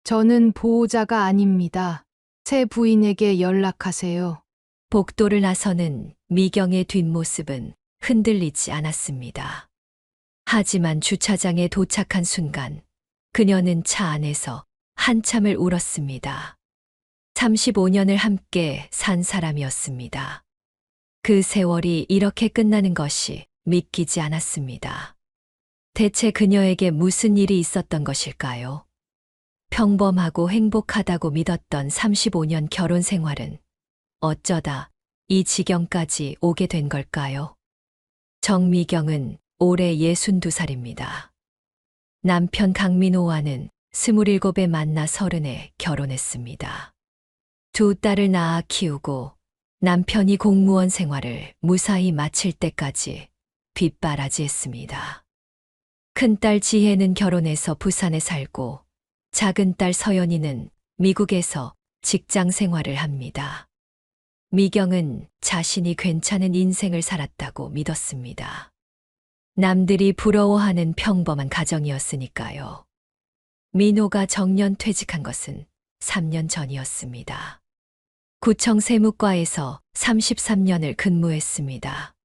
저는 보호자가 아닙니다. 새 부인에게 연락하세요. 복도를 나서는 미경의 뒷모습은 흔들리지 않았습니다. 하지만 주차장에 도착한 순간 그녀는 차 안에서 한참을 울었습니다. 35년을 함께 산 사람이었습니다. 그 세월이 이렇게 끝나는 것이 믿기지 않았습니다. 대체 그녀에게 무슨 일이 있었던 것일까요? 평범하고 행복하다고 믿었던 35년 결혼 생활은 어쩌다 이 지경까지 오게 된 걸까요? 정미경은 올해 62살입니다. 남편 강민호와는 27에 만나 30에 결혼했습니다. 두 딸을 낳아 키우고 남편이 공무원 생활을 무사히 마칠 때까지 뒷바라지했습니다. 큰딸 지혜는 결혼해서 부산에 살고 작은딸 서연이는 미국에서 직장 생활을 합니다. 미경은 자신이 괜찮은 인생을 살았다고 믿었습니다. 남들이 부러워하는 평범한 가정이었으니까요. 민호가 정년 퇴직한 것은 3년 전이었습니다. 구청 세무과에서 33년을 근무했습니다.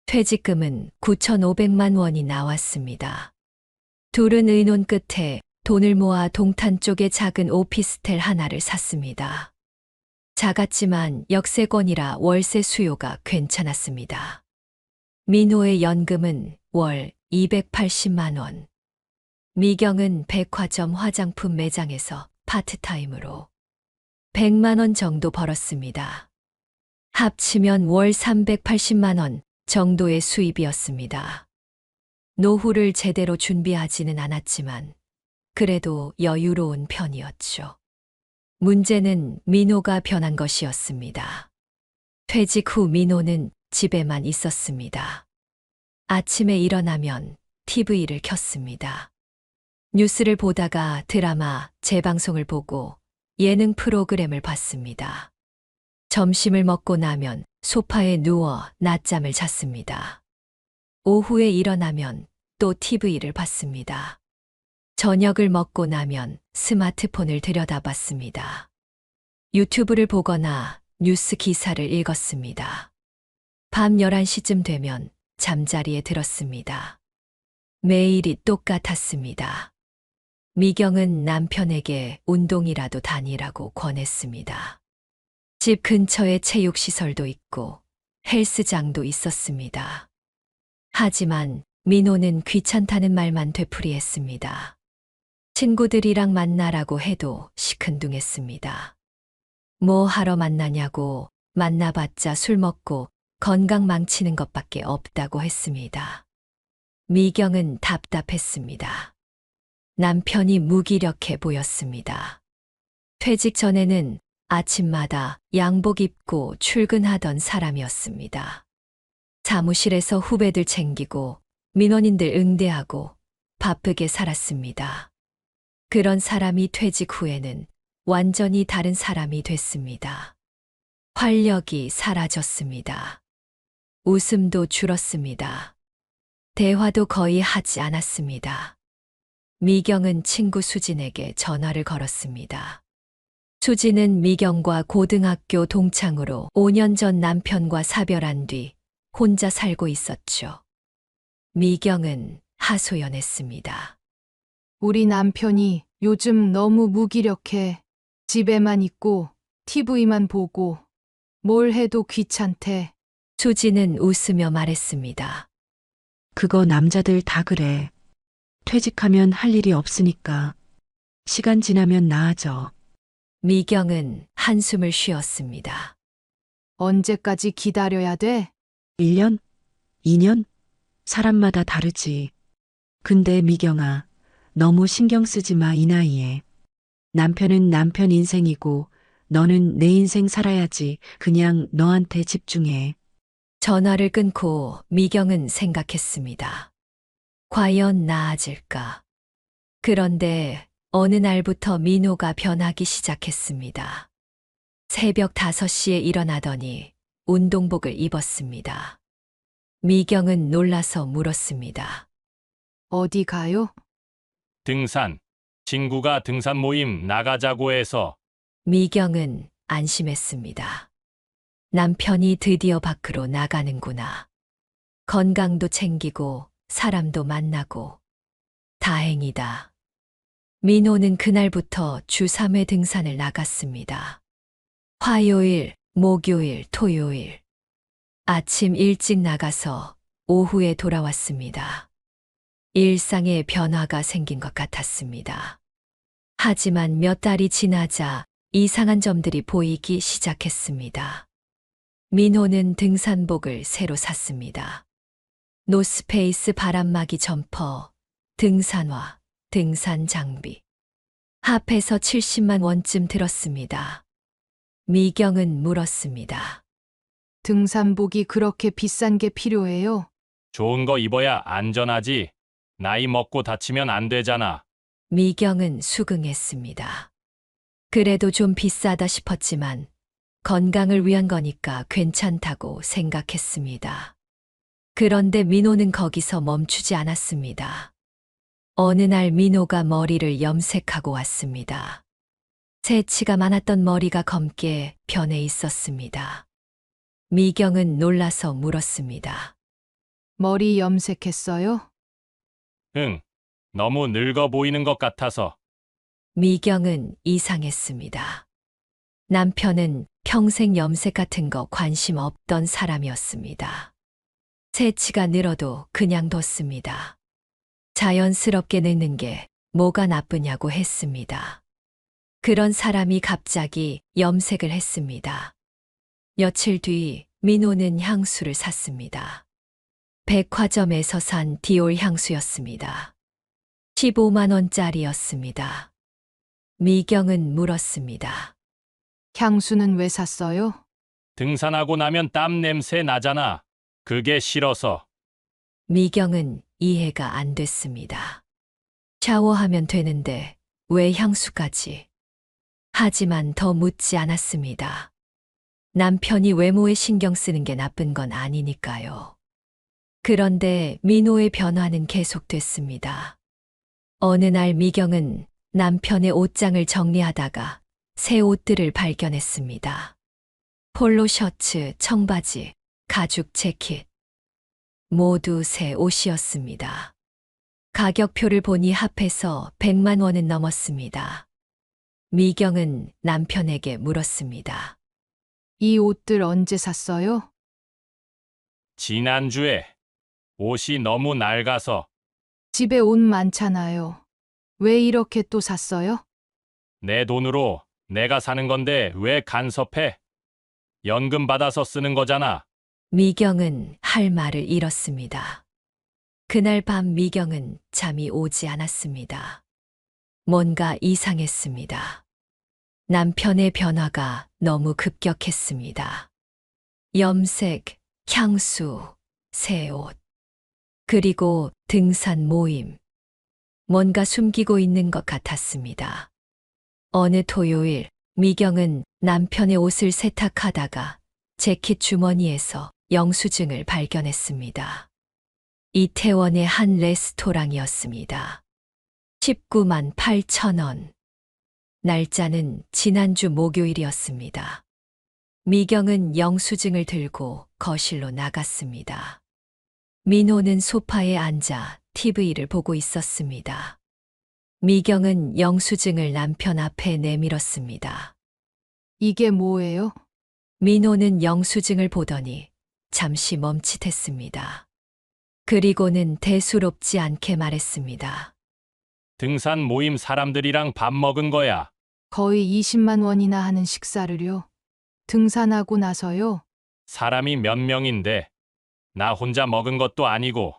퇴직금은 9,500만 원이 나왔습니다. 둘은 의논 끝에 돈을 모아 동탄 쪽에 작은 오피스텔 하나를 샀습니다. 작았지만 역세권이라 월세 수요가 괜찮았습니다. 민호의 연금은 월 280만 원. 미경은 백화점 화장품 매장에서 파트타임으로 100만 원 정도 벌었습니다. 합치면 월 380만 원 정도의 수입이었습니다. 노후를 제대로 준비하지는 않았지만 그래도 여유로운 편이었죠. 문제는 민호가 변한 것이었습니다. 퇴직 후 민호는 집에만 있었습니다. 아침에 일어나면 TV를 켰습니다. 뉴스를 보다가 드라마, 재방송을 보고 예능 프로그램을 봤습니다. 점심을 먹고 나면 소파에 누워 낮잠을 잤습니다. 오후에 일어나면 또 TV를 봤습니다. 저녁을 먹고 나면 스마트폰을 들여다봤습니다. 유튜브를 보거나 뉴스 기사를 읽었습니다. 밤 11시쯤 되면 잠자리에 들었습니다. 매일이 똑같았습니다. 미경은 남편에게 운동이라도 다니라고 권했습니다. 집 근처에 체육시설도 있고 헬스장도 있었습니다. 하지만 민호는 귀찮다는 말만 되풀이했습니다. 친구들이랑 만나라고 해도 시큰둥했습니다. 뭐 하러 만나냐고 만나봤자 술 먹고 건강 망치는 것밖에 없다고 했습니다. 미경은 답답했습니다. 남편이 무기력해 보였습니다. 퇴직 전에는 아침마다 양복 입고 출근하던 사람이었습니다. 사무실에서 후배들 챙기고 민원인들 응대하고 바쁘게 살았습니다. 그런 사람이 퇴직 후에는 완전히 다른 사람이 됐습니다. 활력이 사라졌습니다. 웃음도 줄었습니다. 대화도 거의 하지 않았습니다. 미경은 친구 수진에게 전화를 걸었습니다. 수진은 미경과 고등학교 동창으로 5년 전 남편과 사별한 뒤 혼자 살고 있었죠. 미경은 하소연했습니다. 우리 남편이 요즘 너무 무기력해. 집에만 있고 TV만 보고 뭘 해도 귀찮대. 수진은 웃으며 말했습니다. 그거 남자들 다 그래. 퇴직하면 할 일이 없으니까. 시간 지나면 나아져. 미경은 한숨을 쉬었습니다. 언제까지 기다려야 돼? 1년? 2년? 사람마다 다르지. 근데 미경아, 너무 신경 쓰지 마, 이 나이에. 남편은 남편 인생이고 너는 내 인생 살아야지. 그냥 너한테 집중해. 전화를 끊고 미경은 생각했습니다. 과연 나아질까? 그런데 어느 날부터 민호가 변하기 시작했습니다. 새벽 5시에 일어나더니 운동복을 입었습니다. 미경은 놀라서 물었습니다. 어디 가요? 등산. 친구가 등산 모임 나가자고 해서. 미경은 안심했습니다. 남편이 드디어 밖으로 나가는구나. 건강도 챙기고 사람도 만나고. 다행이다. 민호는 그날부터 주 3회 등산을 나갔습니다. 화요일, 목요일, 토요일. 아침 일찍 나가서 오후에 돌아왔습니다. 일상에 변화가 생긴 것 같았습니다. 하지만 몇 달이 지나자 이상한 점들이 보이기 시작했습니다. 민호는 등산복을 새로 샀습니다. 노스페이스 바람막이 점퍼, 등산화, 등산 장비. 합해서 70만 원쯤 들었습니다. 미경은 물었습니다. 등산복이 그렇게 비싼 게 필요해요? 좋은 거 입어야 안전하지. 나이 먹고 다치면 안 되잖아. 미경은 수긍했습니다. 그래도 좀 비싸다 싶었지만 건강을 위한 거니까 괜찮다고 생각했습니다. 그런데 민호는 거기서 멈추지 않았습니다. 어느 날 민호가 머리를 염색하고 왔습니다. 새치가 많았던 머리가 검게 변해 있었습니다. 미경은 놀라서 물었습니다. 머리 염색했어요? 응. 너무 늙어 보이는 것 같아서. 미경은 이상했습니다. 남편은 평생 염색 같은 거 관심 없던 사람이었습니다. 새치가 늘어도 그냥 뒀습니다. 자연스럽게 늙는 게 뭐가 나쁘냐고 했습니다. 그런 사람이 갑자기 염색을 했습니다. 며칠 뒤 민호는 향수를 샀습니다. 백화점에서 산 디올 향수였습니다. 15만 원짜리였습니다. 미경은 물었습니다. 향수는 왜 샀어요? 등산하고 나면 땀 냄새 나잖아. 그게 싫어서. 미경은 이해가 안 됐습니다. 샤워하면 되는데 왜 향수까지? 하지만 더 묻지 않았습니다. 남편이 외모에 신경 쓰는 게 나쁜 건 아니니까요. 그런데 민호의 변화는 계속됐습니다. 어느 날 미경은 남편의 옷장을 정리하다가 새 옷들을 발견했습니다. 폴로 셔츠, 청바지, 가죽 재킷. 모두 새 옷이었습니다. 가격표를 보니 합해서 100만 원은 넘었습니다. 미경은 남편에게 물었습니다. 이 옷들 언제 샀어요? 지난주에. 옷이 너무 낡아서. 집에 옷 많잖아요. 왜 이렇게 또 샀어요? 내 돈으로 내가 사는 건데 왜 간섭해? 연금 받아서 쓰는 거잖아. 미경은 할 말을 잃었습니다. 그날 밤 미경은 잠이 오지 않았습니다. 뭔가 이상했습니다. 남편의 변화가 너무 급격했습니다. 염색, 향수, 새 옷, 그리고 등산 모임. 뭔가 숨기고 있는 것 같았습니다. 어느 토요일, 미경은 남편의 옷을 세탁하다가 재킷 주머니에서 영수증을 발견했습니다. 이태원의 한 레스토랑이었습니다. 19만 8천 원. 날짜는 지난주 목요일이었습니다. 미경은 영수증을 들고 거실로 나갔습니다. 민호는 소파에 앉아 TV를 보고 있었습니다. 미경은 영수증을 남편 앞에 내밀었습니다. 이게 뭐예요? 민호는 영수증을 보더니 잠시 멈칫했습니다. 그리고는 대수롭지 않게 말했습니다. 등산 모임 사람들이랑 밥 먹은 거야. 거의 20만 원이나 하는 식사를요. 등산하고 나서요. 사람이 몇 명인데. 나 혼자 먹은 것도 아니고.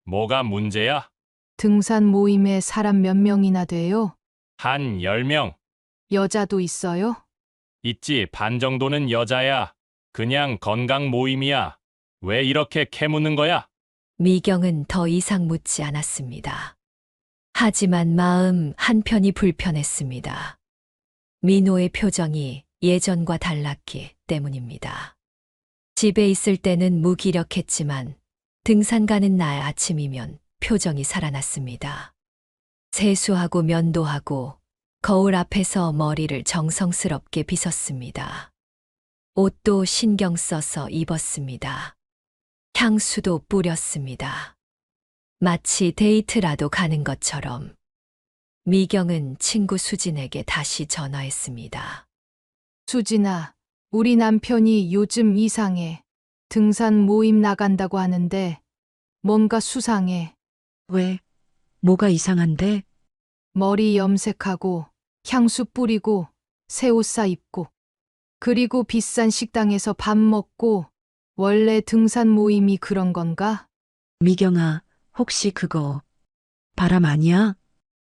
뭐가 문제야? 등산 모임에 사람 몇 명이나 돼요? 한 10명. 여자도 있어요? 있지. 반 정도는 여자야. 그냥 건강 모임이야. 왜 이렇게 캐묻는 거야? 미경은 더 이상 묻지 않았습니다. 하지만 마음 한편이 불편했습니다. 민호의 표정이 예전과 달랐기 때문입니다. 집에 있을 때는 무기력했지만 등산 가는 날 아침이면 표정이 살아났습니다. 세수하고 면도하고 거울 앞에서 머리를 정성스럽게 빗었습니다. 옷도 신경 써서 입었습니다. 향수도 뿌렸습니다. 마치 데이트라도 가는 것처럼. 미경은 친구 수진에게 다시 전화했습니다. 수진아, 우리 남편이 요즘 이상해. 등산 모임 나간다고 하는데 뭔가 수상해. 왜? 뭐가 이상한데? 머리 염색하고 향수 뿌리고 새 옷 사 입고 그리고 비싼 식당에서 밥 먹고 원래 등산 모임이 그런 건가? 미경아, 혹시 그거 바람 아니야?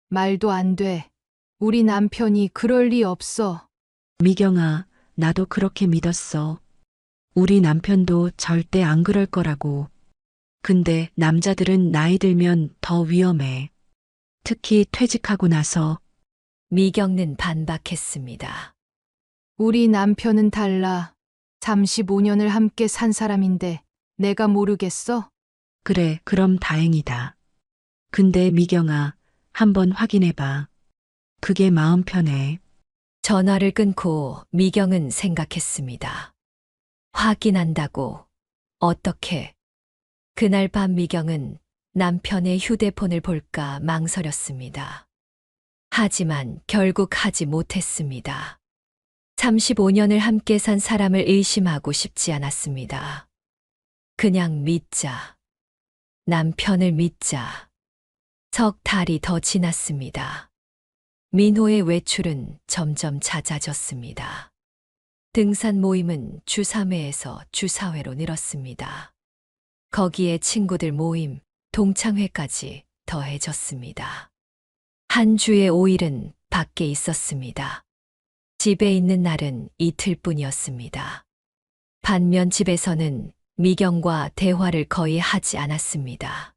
말도 안 돼. 우리 남편이 그럴 리 없어. 미경아, 나도 그렇게 믿었어. 우리 남편도 절대 안 그럴 거라고. 근데 남자들은 나이 들면 더 위험해. 특히 퇴직하고 나서. 미경은 반박했습니다. 우리 남편은 달라. 35년을 함께 산 사람인데 내가 모르겠어? 그래, 그럼 다행이다. 근데 미경아, 한번 확인해봐. 그게 마음 편해. 전화를 끊고 미경은 생각했습니다. 확인한다고? 어떻게? 그날 밤 미경은 남편의 휴대폰을 볼까 망설였습니다. 하지만 결국 하지 못했습니다. 35년을 함께 산 사람을 의심하고 싶지 않았습니다. 그냥 믿자. 남편을 믿자. 석 달이 더 지났습니다. 민호의 외출은 점점 잦아졌습니다. 등산 모임은 주 3회에서 주 4회로 늘었습니다. 거기에 친구들 모임, 동창회까지 더해졌습니다. 한 주에 5일은 밖에 있었습니다. 집에 있는 날은 이틀뿐이었습니다. 반면 집에서는 미경과 대화를 거의 하지 않았습니다.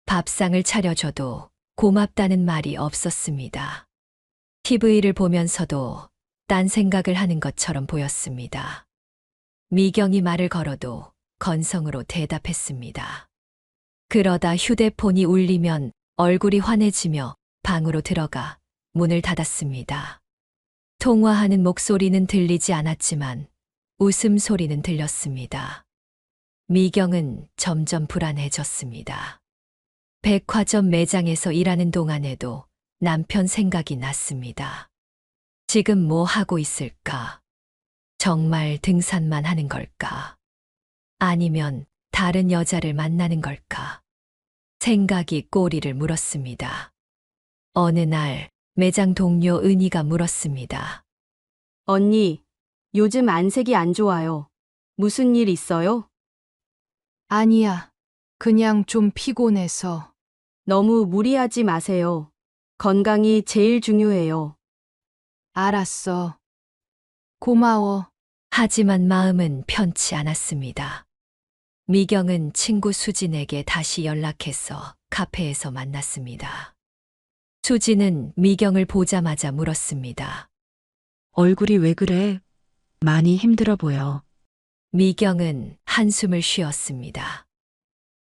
밥상을 차려줘도 고맙다는 말이 없었습니다. TV를 보면서도 딴 생각을 하는 것처럼 보였습니다. 미경이 말을 걸어도 건성으로 대답했습니다. 그러다 휴대폰이 울리면 얼굴이 환해지며 방으로 들어가 문을 닫았습니다. 통화하는 목소리는 들리지 않았지만 웃음소리는 들렸습니다. 미경은 점점 불안해졌습니다. 백화점 매장에서 일하는 동안에도 남편 생각이 났습니다. 지금 뭐 하고 있을까? 정말 등산만 하는 걸까? 아니면 다른 여자를 만나는 걸까? 생각이 꼬리를 물었습니다. 어느 날 매장 동료 은희가 물었습니다. 언니, 요즘 안색이 안 좋아요. 무슨 일 있어요? 아니야. 그냥 좀 피곤해서. 너무 무리하지 마세요. 건강이 제일 중요해요. 알았어. 고마워. 하지만 마음은 편치 않았습니다. 미경은 친구 수진에게 다시 연락해서 카페에서 만났습니다. 수진은 미경을 보자마자 물었습니다. 얼굴이 왜 그래? 많이 힘들어 보여. 미경은 한숨을 쉬었습니다.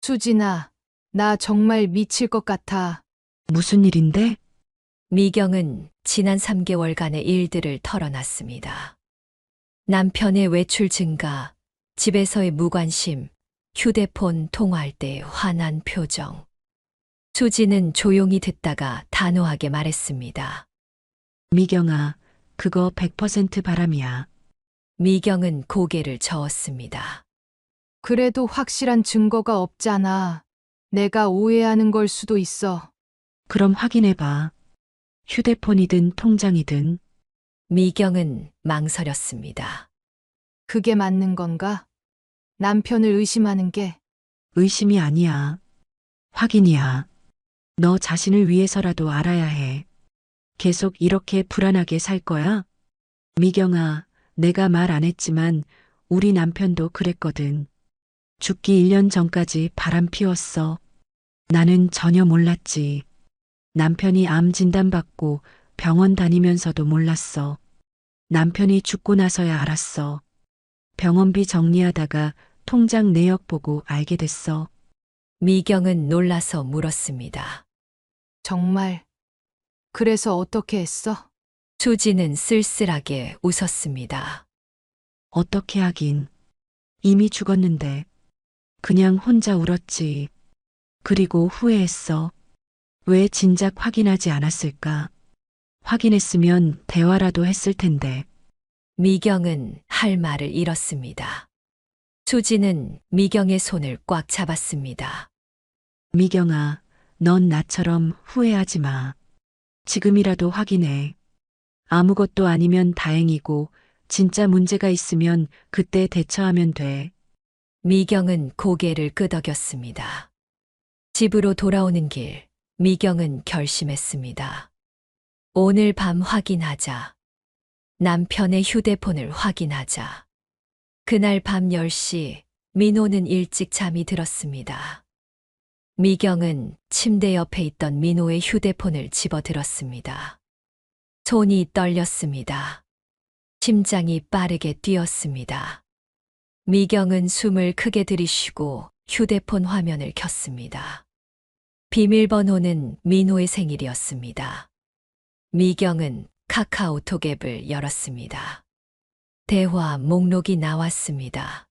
수진아, 나 정말 미칠 것 같아. 무슨 일인데? 미경은 지난 3개월간의 일들을 털어놨습니다. 남편의 외출 증가, 집에서의 무관심, 휴대폰 통화할 때 화난 표정. 수지는 조용히 듣다가 단호하게 말했습니다. 미경아, 그거 100% 바람이야. 미경은 고개를 저었습니다. 그래도 확실한 증거가 없잖아. 내가 오해하는 걸 수도 있어. 그럼 확인해봐. 휴대폰이든 통장이든. 미경은 망설였습니다. 그게 맞는 건가? 남편을 의심하는 게. 의심이 아니야. 확인이야. 너 자신을 위해서라도 알아야 해. 계속 이렇게 불안하게 살 거야? 미경아, 내가 말 안 했지만 우리 남편도 그랬거든. 죽기 1년 전까지 바람 피웠어. 나는 전혀 몰랐지. 남편이 암 진단받고 병원 다니면서도 몰랐어. 남편이 죽고 나서야 알았어. 병원비 정리하다가 통장 내역 보고 알게 됐어. 미경은 놀라서 물었습니다. 정말 그래서 어떻게 했어? 수지는 쓸쓸하게 웃었습니다. 어떻게 하긴. 이미 죽었는데. 그냥 혼자 울었지. 그리고 후회했어. 왜 진작 확인하지 않았을까? 확인했으면 대화라도 했을 텐데. 미경은 할 말을 잃었습니다. 수지는 미경의 손을 꽉 잡았습니다. 미경아, 넌 나처럼 후회하지 마. 지금이라도 확인해. 아무것도 아니면 다행이고, 진짜 문제가 있으면 그때 대처하면 돼. 미경은 고개를 끄덕였습니다. 집으로 돌아오는 길, 미경은 결심했습니다. 오늘 밤 확인하자. 남편의 휴대폰을 확인하자. 그날 밤 10시, 민호는 일찍 잠이 들었습니다. 미경은 침대 옆에 있던 민호의 휴대폰을 집어들었습니다. 손이 떨렸습니다. 심장이 빠르게 뛰었습니다. 미경은 숨을 크게 들이쉬고 휴대폰 화면을 켰습니다. 비밀번호는 민호의 생일이었습니다. 미경은 카카오톡 앱을 열었습니다. 대화 목록이 나왔습니다.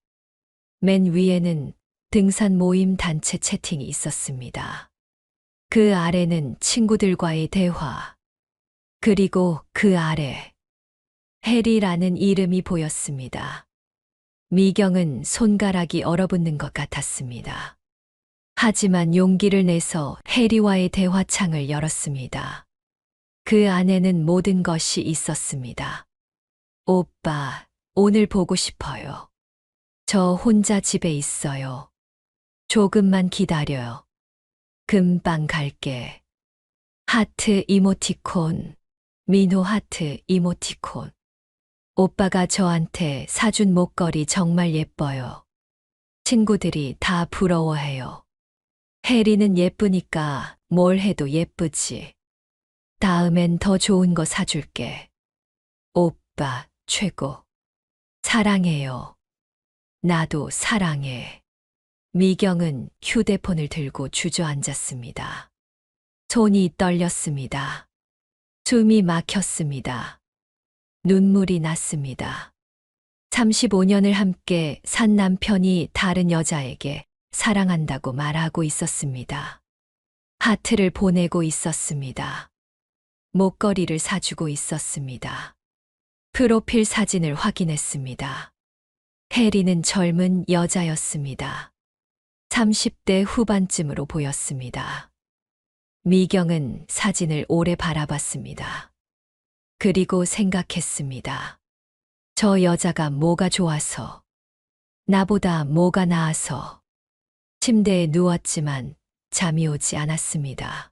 맨 위에는 등산 모임 단체 채팅이 있었습니다. 그 아래는 친구들과의 대화, 그리고 그 아래 해리라는 이름이 보였습니다. 미경은 손가락이 얼어붙는 것 같았습니다. 하지만 용기를 내서 해리와의 대화창을 열었습니다. 그 안에는 모든 것이 있었습니다. 오빠, 오늘 보고 싶어요. 저 혼자 집에 있어요. 조금만 기다려요. 금방 갈게. 하트 이모티콘, 민호 하트 이모티콘. 오빠가 저한테 사준 목걸이 정말 예뻐요. 친구들이 다 부러워해요. 해리는 예쁘니까 뭘 해도 예쁘지. 다음엔 더 좋은 거 사줄게. 오빠, 최고. 사랑해요. 나도 사랑해. 미경은 휴대폰을 들고 주저앉았습니다. 손이 떨렸습니다. 숨이 막혔습니다. 눈물이 났습니다. 35년을 함께 산 남편이 다른 여자에게 사랑한다고 말하고 있었습니다. 하트를 보내고 있었습니다. 목걸이를 사주고 있었습니다. 프로필 사진을 확인했습니다. 해리는 젊은 여자였습니다. 30대 후반쯤으로 보였습니다. 미경은 사진을 오래 바라봤습니다. 그리고 생각했습니다. 저 여자가 뭐가 좋아서, 나보다 뭐가 나아서. 침대에 누웠지만 잠이 오지 않았습니다.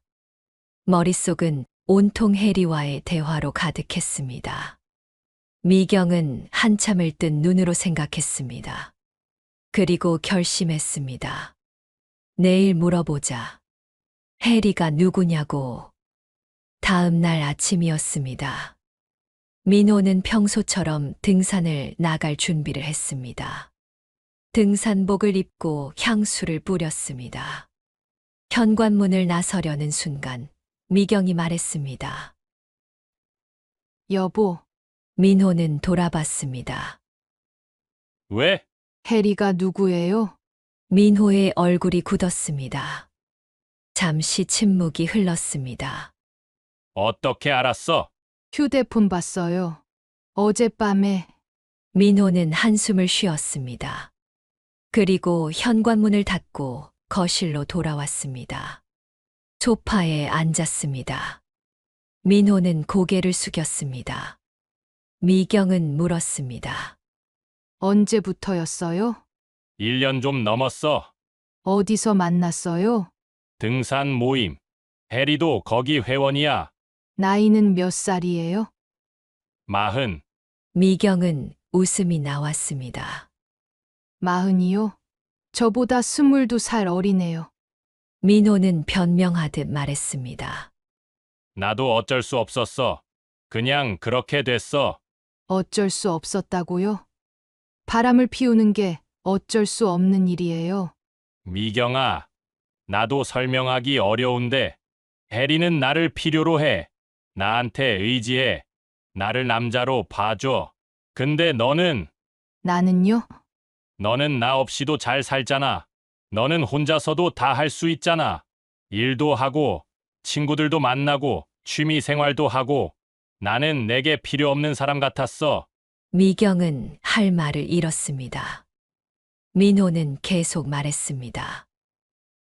머릿속은 온통 해리와의 대화로 가득했습니다. 미경은 한참을 뜬 눈으로 생각했습니다. 그리고 결심했습니다. 내일 물어보자. 해리가 누구냐고. 다음 날 아침이었습니다. 민호는 평소처럼 등산을 나갈 준비를 했습니다. 등산복을 입고 향수를 뿌렸습니다. 현관문을 나서려는 순간 미경이 말했습니다. 여보, 민호는 돌아봤습니다. 왜? 해리가 누구예요? 민호의 얼굴이 굳었습니다. 잠시 침묵이 흘렀습니다. 어떻게 알았어? 휴대폰 봤어요. 어젯밤에. 민호는 한숨을 쉬었습니다. 그리고 현관문을 닫고 거실로 돌아왔습니다. 소파에 앉았습니다. 민호는 고개를 숙였습니다. 미경은 물었습니다. 언제부터였어요? 1년 좀 넘었어. 어디서 만났어요? 등산 모임. 해리도 거기 회원이야. 나이는 몇 살이에요? 40. 미경은 웃음이 나왔습니다. 40이요? 저보다 22살 어리네요. 민호는 변명하듯 말했습니다. 나도 어쩔 수 없었어. 그냥 그렇게 됐어. 어쩔 수 없었다고요? 바람을 피우는 게 어쩔 수 없는 일이에요. 미경아, 나도 설명하기 어려운데 해리는 나를 필요로 해. 나한테 의지해. 나를 남자로 봐줘. 근데 나는요? 너는 나 없이도 잘 살잖아. 너는 혼자서도 다 할 수 있잖아. 일도 하고, 친구들도 만나고, 취미 생활도 하고. 나는 내게 필요 없는 사람 같았어. 미경은 할 말을 잃었습니다. 민호는 계속 말했습니다.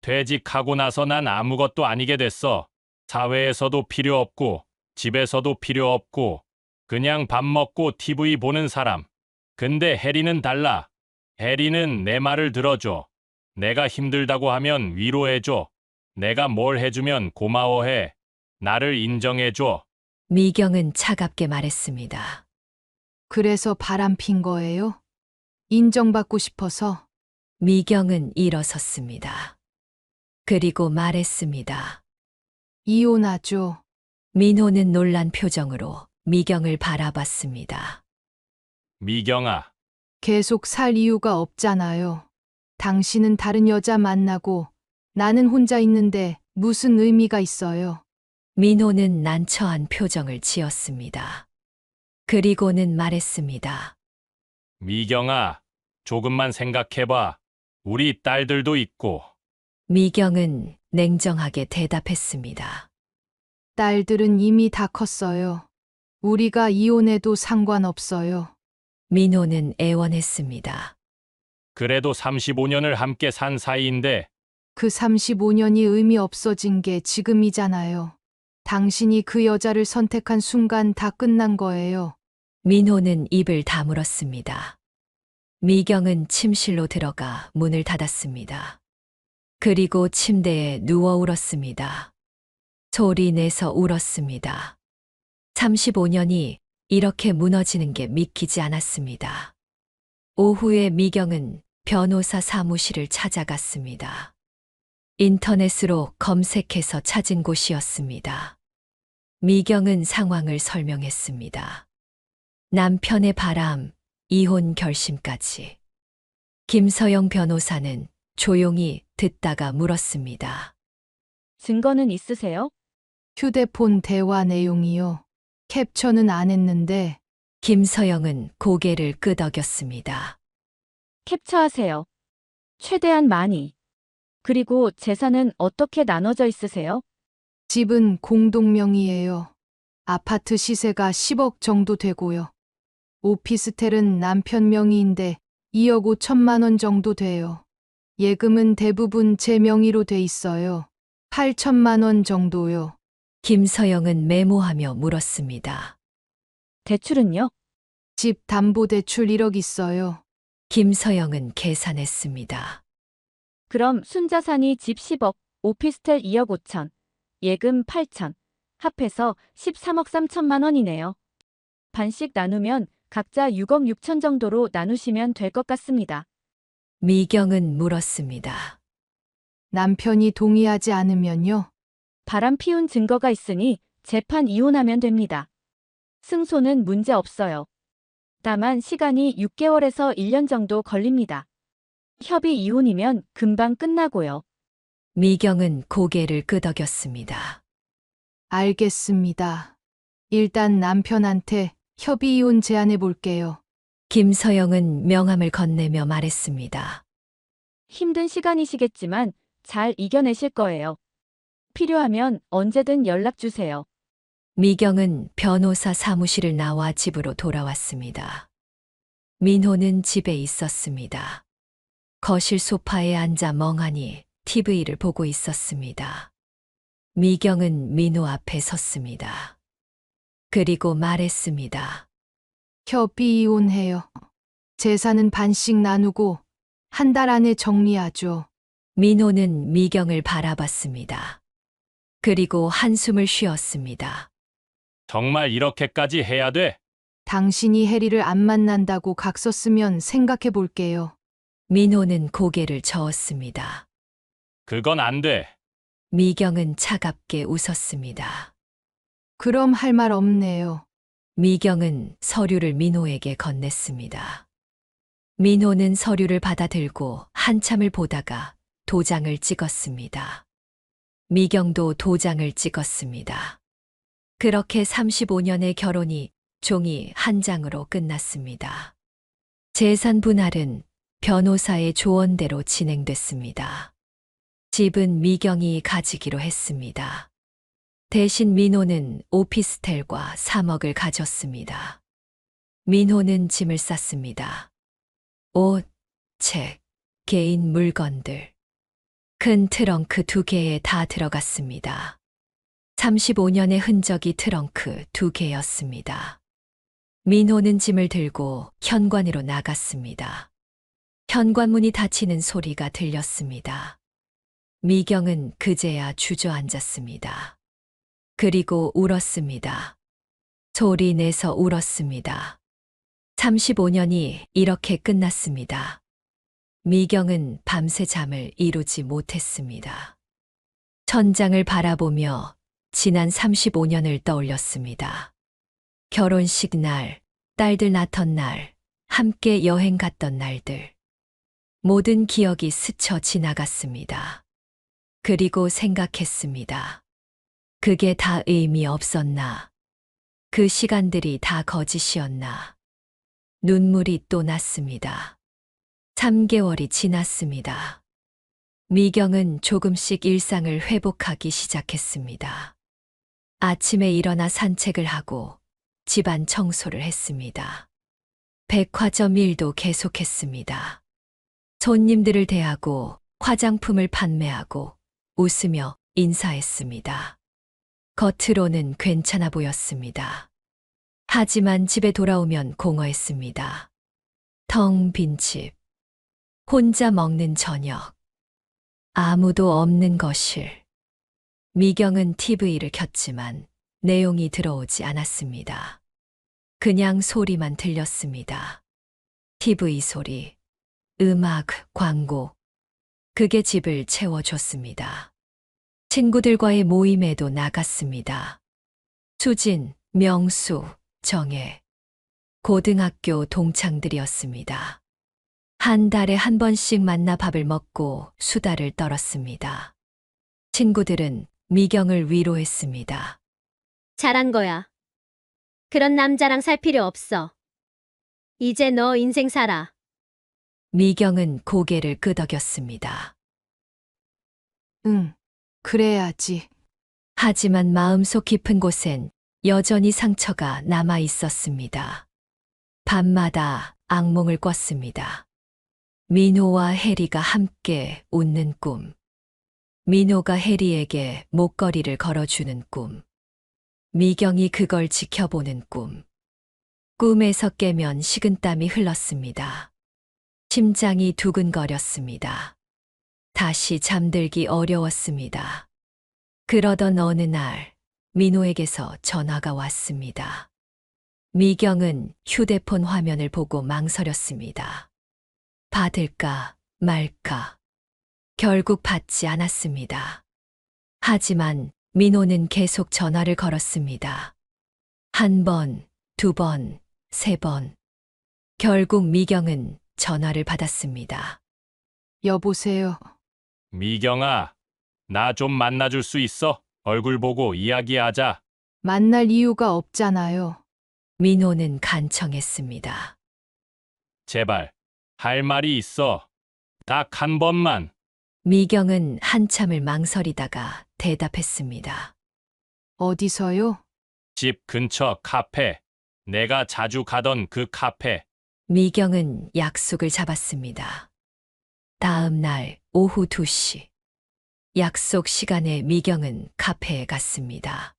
퇴직하고 나서 난 아무것도 아니게 됐어. 사회에서도 필요 없고, 집에서도 필요 없고, 그냥 밥 먹고 TV 보는 사람. 근데 혜리는 달라. 혜리는 내 말을 들어줘. 내가 힘들다고 하면 위로해줘. 내가 뭘 해주면 고마워해. 나를 인정해줘. 미경은 차갑게 말했습니다. 그래서 바람 핀 거예요? 인정받고 싶어서? 미경은 일어섰습니다. 그리고 말했습니다. 이혼하죠. 민호는 놀란 표정으로 미경을 바라봤습니다. 미경아, 계속 살 이유가 없잖아요. 당신은 다른 여자 만나고 나는 혼자 있는데 무슨 의미가 있어요? 민호는 난처한 표정을 지었습니다. 그리고는 말했습니다. 미경아, 조금만 생각해봐. 우리 딸들도 있고. 미경은 냉정하게 대답했습니다. 딸들은 이미 다 컸어요. 우리가 이혼해도 상관없어요. 민호는 애원했습니다. 그래도 35년을 함께 산 사이인데, 그 35년이 의미 없어진 게 지금이잖아요. 당신이 그 여자를 선택한 순간 다 끝난 거예요. 민호는 입을 다물었습니다. 미경은 침실로 들어가 문을 닫았습니다. 그리고 침대에 누워 울었습니다. 소리 내서 울었습니다. 35년이 이렇게 무너지는 게 믿기지 않았습니다. 오후에 미경은 변호사 사무실을 찾아갔습니다. 인터넷으로 검색해서 찾은 곳이었습니다. 미경은 상황을 설명했습니다. 남편의 바람, 이혼 결심까지. 김서영 변호사는 조용히 듣다가 물었습니다. 증거는 있으세요? 휴대폰 대화 내용이요. 캡처는 안 했는데 김서영은 고개를 끄덕였습니다. 캡처하세요. 최대한 많이. 그리고 재산은 어떻게 나눠져 있으세요? 집은 공동명의예요. 아파트 시세가 10억 정도 되고요. 오피스텔은 남편 명의인데 2억 5천만 원 정도 돼요. 예금은 대부분 제 명의로 돼 있어요. 8천만 원 정도요. 김서영은 메모하며 물었습니다. 대출은요? 집 담보대출 1억 있어요. 김서영은 계산했습니다. 그럼 순자산이 집 10억, 오피스텔 2억 5천, 예금 8천, 합해서 13억 3천만 원이네요. 반씩 나누면 각자 6억 6천 정도로 나누시면 될 것 같습니다. 미경은 물었습니다. 남편이 동의하지 않으면요. 바람 피운 증거가 있으니 재판 이혼하면 됩니다. 승소는 문제 없어요. 다만 시간이 6개월에서 1년 정도 걸립니다. 협의 이혼이면 금방 끝나고요. 미경은 고개를 끄덕였습니다. 알겠습니다. 일단 남편한테 협의 이혼 제안해 볼게요. 김서영은 명함을 건네며 말했습니다. 힘든 시간이시겠지만 잘 이겨내실 거예요. 필요하면 언제든 연락 주세요. 미경은 변호사 사무실을 나와 집으로 돌아왔습니다. 민호는 집에 있었습니다. 거실 소파에 앉아 멍하니 TV를 보고 있었습니다. 미경은 민호 앞에 섰습니다. 그리고 말했습니다. 협의 이혼해요. 재산은 반씩 나누고 한 달 안에 정리하죠. 민호는 미경을 바라봤습니다. 그리고 한숨을 쉬었습니다. 정말 이렇게까지 해야 돼? 당신이 해리를 안 만난다고 각 썼으면 생각해 볼게요. 민호는 고개를 저었습니다. 그건 안 돼. 미경은 차갑게 웃었습니다. 그럼 할 말 없네요. 미경은 서류를 민호에게 건넸습니다. 민호는 서류를 받아들고 한참을 보다가 도장을 찍었습니다. 미경도 도장을 찍었습니다. 그렇게 35년의 결혼이 종이 한 장으로 끝났습니다. 재산 분할은 변호사의 조언대로 진행됐습니다. 집은 미경이 가지기로 했습니다. 대신 민호는 오피스텔과 3억을 가졌습니다. 민호는 짐을 쌌습니다. 옷, 책, 개인 물건들. 큰 트렁크 2개에 다 들어갔습니다. 35년의 흔적이 트렁크 2개였습니다. 민호는 짐을 들고 현관으로 나갔습니다. 현관문이 닫히는 소리가 들렸습니다. 미경은 그제야 주저앉았습니다. 그리고 울었습니다. 소리 내서 울었습니다. 35년이 이렇게 끝났습니다. 미경은 밤새 잠을 이루지 못했습니다. 천장을 바라보며 지난 35년을 떠올렸습니다. 결혼식 날, 딸들 낳던 날, 함께 여행 갔던 날들. 모든 기억이 스쳐 지나갔습니다. 그리고 생각했습니다. 그게 다 의미 없었나? 그 시간들이 다 거짓이었나? 눈물이 또 났습니다. 3개월이 지났습니다. 미경은 조금씩 일상을 회복하기 시작했습니다. 아침에 일어나 산책을 하고 집안 청소를 했습니다. 백화점 일도 계속했습니다. 손님들을 대하고 화장품을 판매하고 웃으며 인사했습니다. 겉으로는 괜찮아 보였습니다. 하지만 집에 돌아오면 공허했습니다. 텅 빈 집, 혼자 먹는 저녁, 아무도 없는 거실. 미경은 TV를 켰지만 내용이 들어오지 않았습니다. 그냥 소리만 들렸습니다. TV 소리, 음악, 광고. 그게 집을 채워줬습니다. 친구들과의 모임에도 나갔습니다. 수진, 명수, 정혜. 고등학교 동창들이었습니다. 한 달에 한 번씩 만나 밥을 먹고 수다를 떨었습니다. 친구들은 미경을 위로했습니다. 잘한 거야. 그런 남자랑 살 필요 없어. 이제 너 인생 살아. 미경은 고개를 끄덕였습니다. 응, 그래야지. 하지만 마음속 깊은 곳엔 여전히 상처가 남아 있었습니다. 밤마다 악몽을 꿨습니다. 민호와 해리가 함께 웃는 꿈. 민호가 해리에게 목걸이를 걸어주는 꿈. 미경이 그걸 지켜보는 꿈. 꿈에서 깨면 식은땀이 흘렀습니다. 심장이 두근거렸습니다. 다시 잠들기 어려웠습니다. 그러던 어느 날 민호에게서 전화가 왔습니다. 미경은 휴대폰 화면을 보고 망설였습니다. 받을까 말까. 결국 받지 않았습니다. 하지만 민호는 계속 전화를 걸었습니다. 1번, 2번, 3번. 결국 미경은 전화를 받았습니다. 여보세요. 미경아, 나 좀 만나줄 수 있어? 얼굴 보고 이야기하자. 만날 이유가 없잖아요. 민호는 간청했습니다. 제발, 할 말이 있어. 딱 한 번만. 미경은 한참을 망설이다가 대답했습니다. 어디서요? 집 근처 카페. 내가 자주 가던 그 카페. 미경은 약속을 잡았습니다. 다음 날 오후 2시. 약속 시간에 미경은 카페에 갔습니다.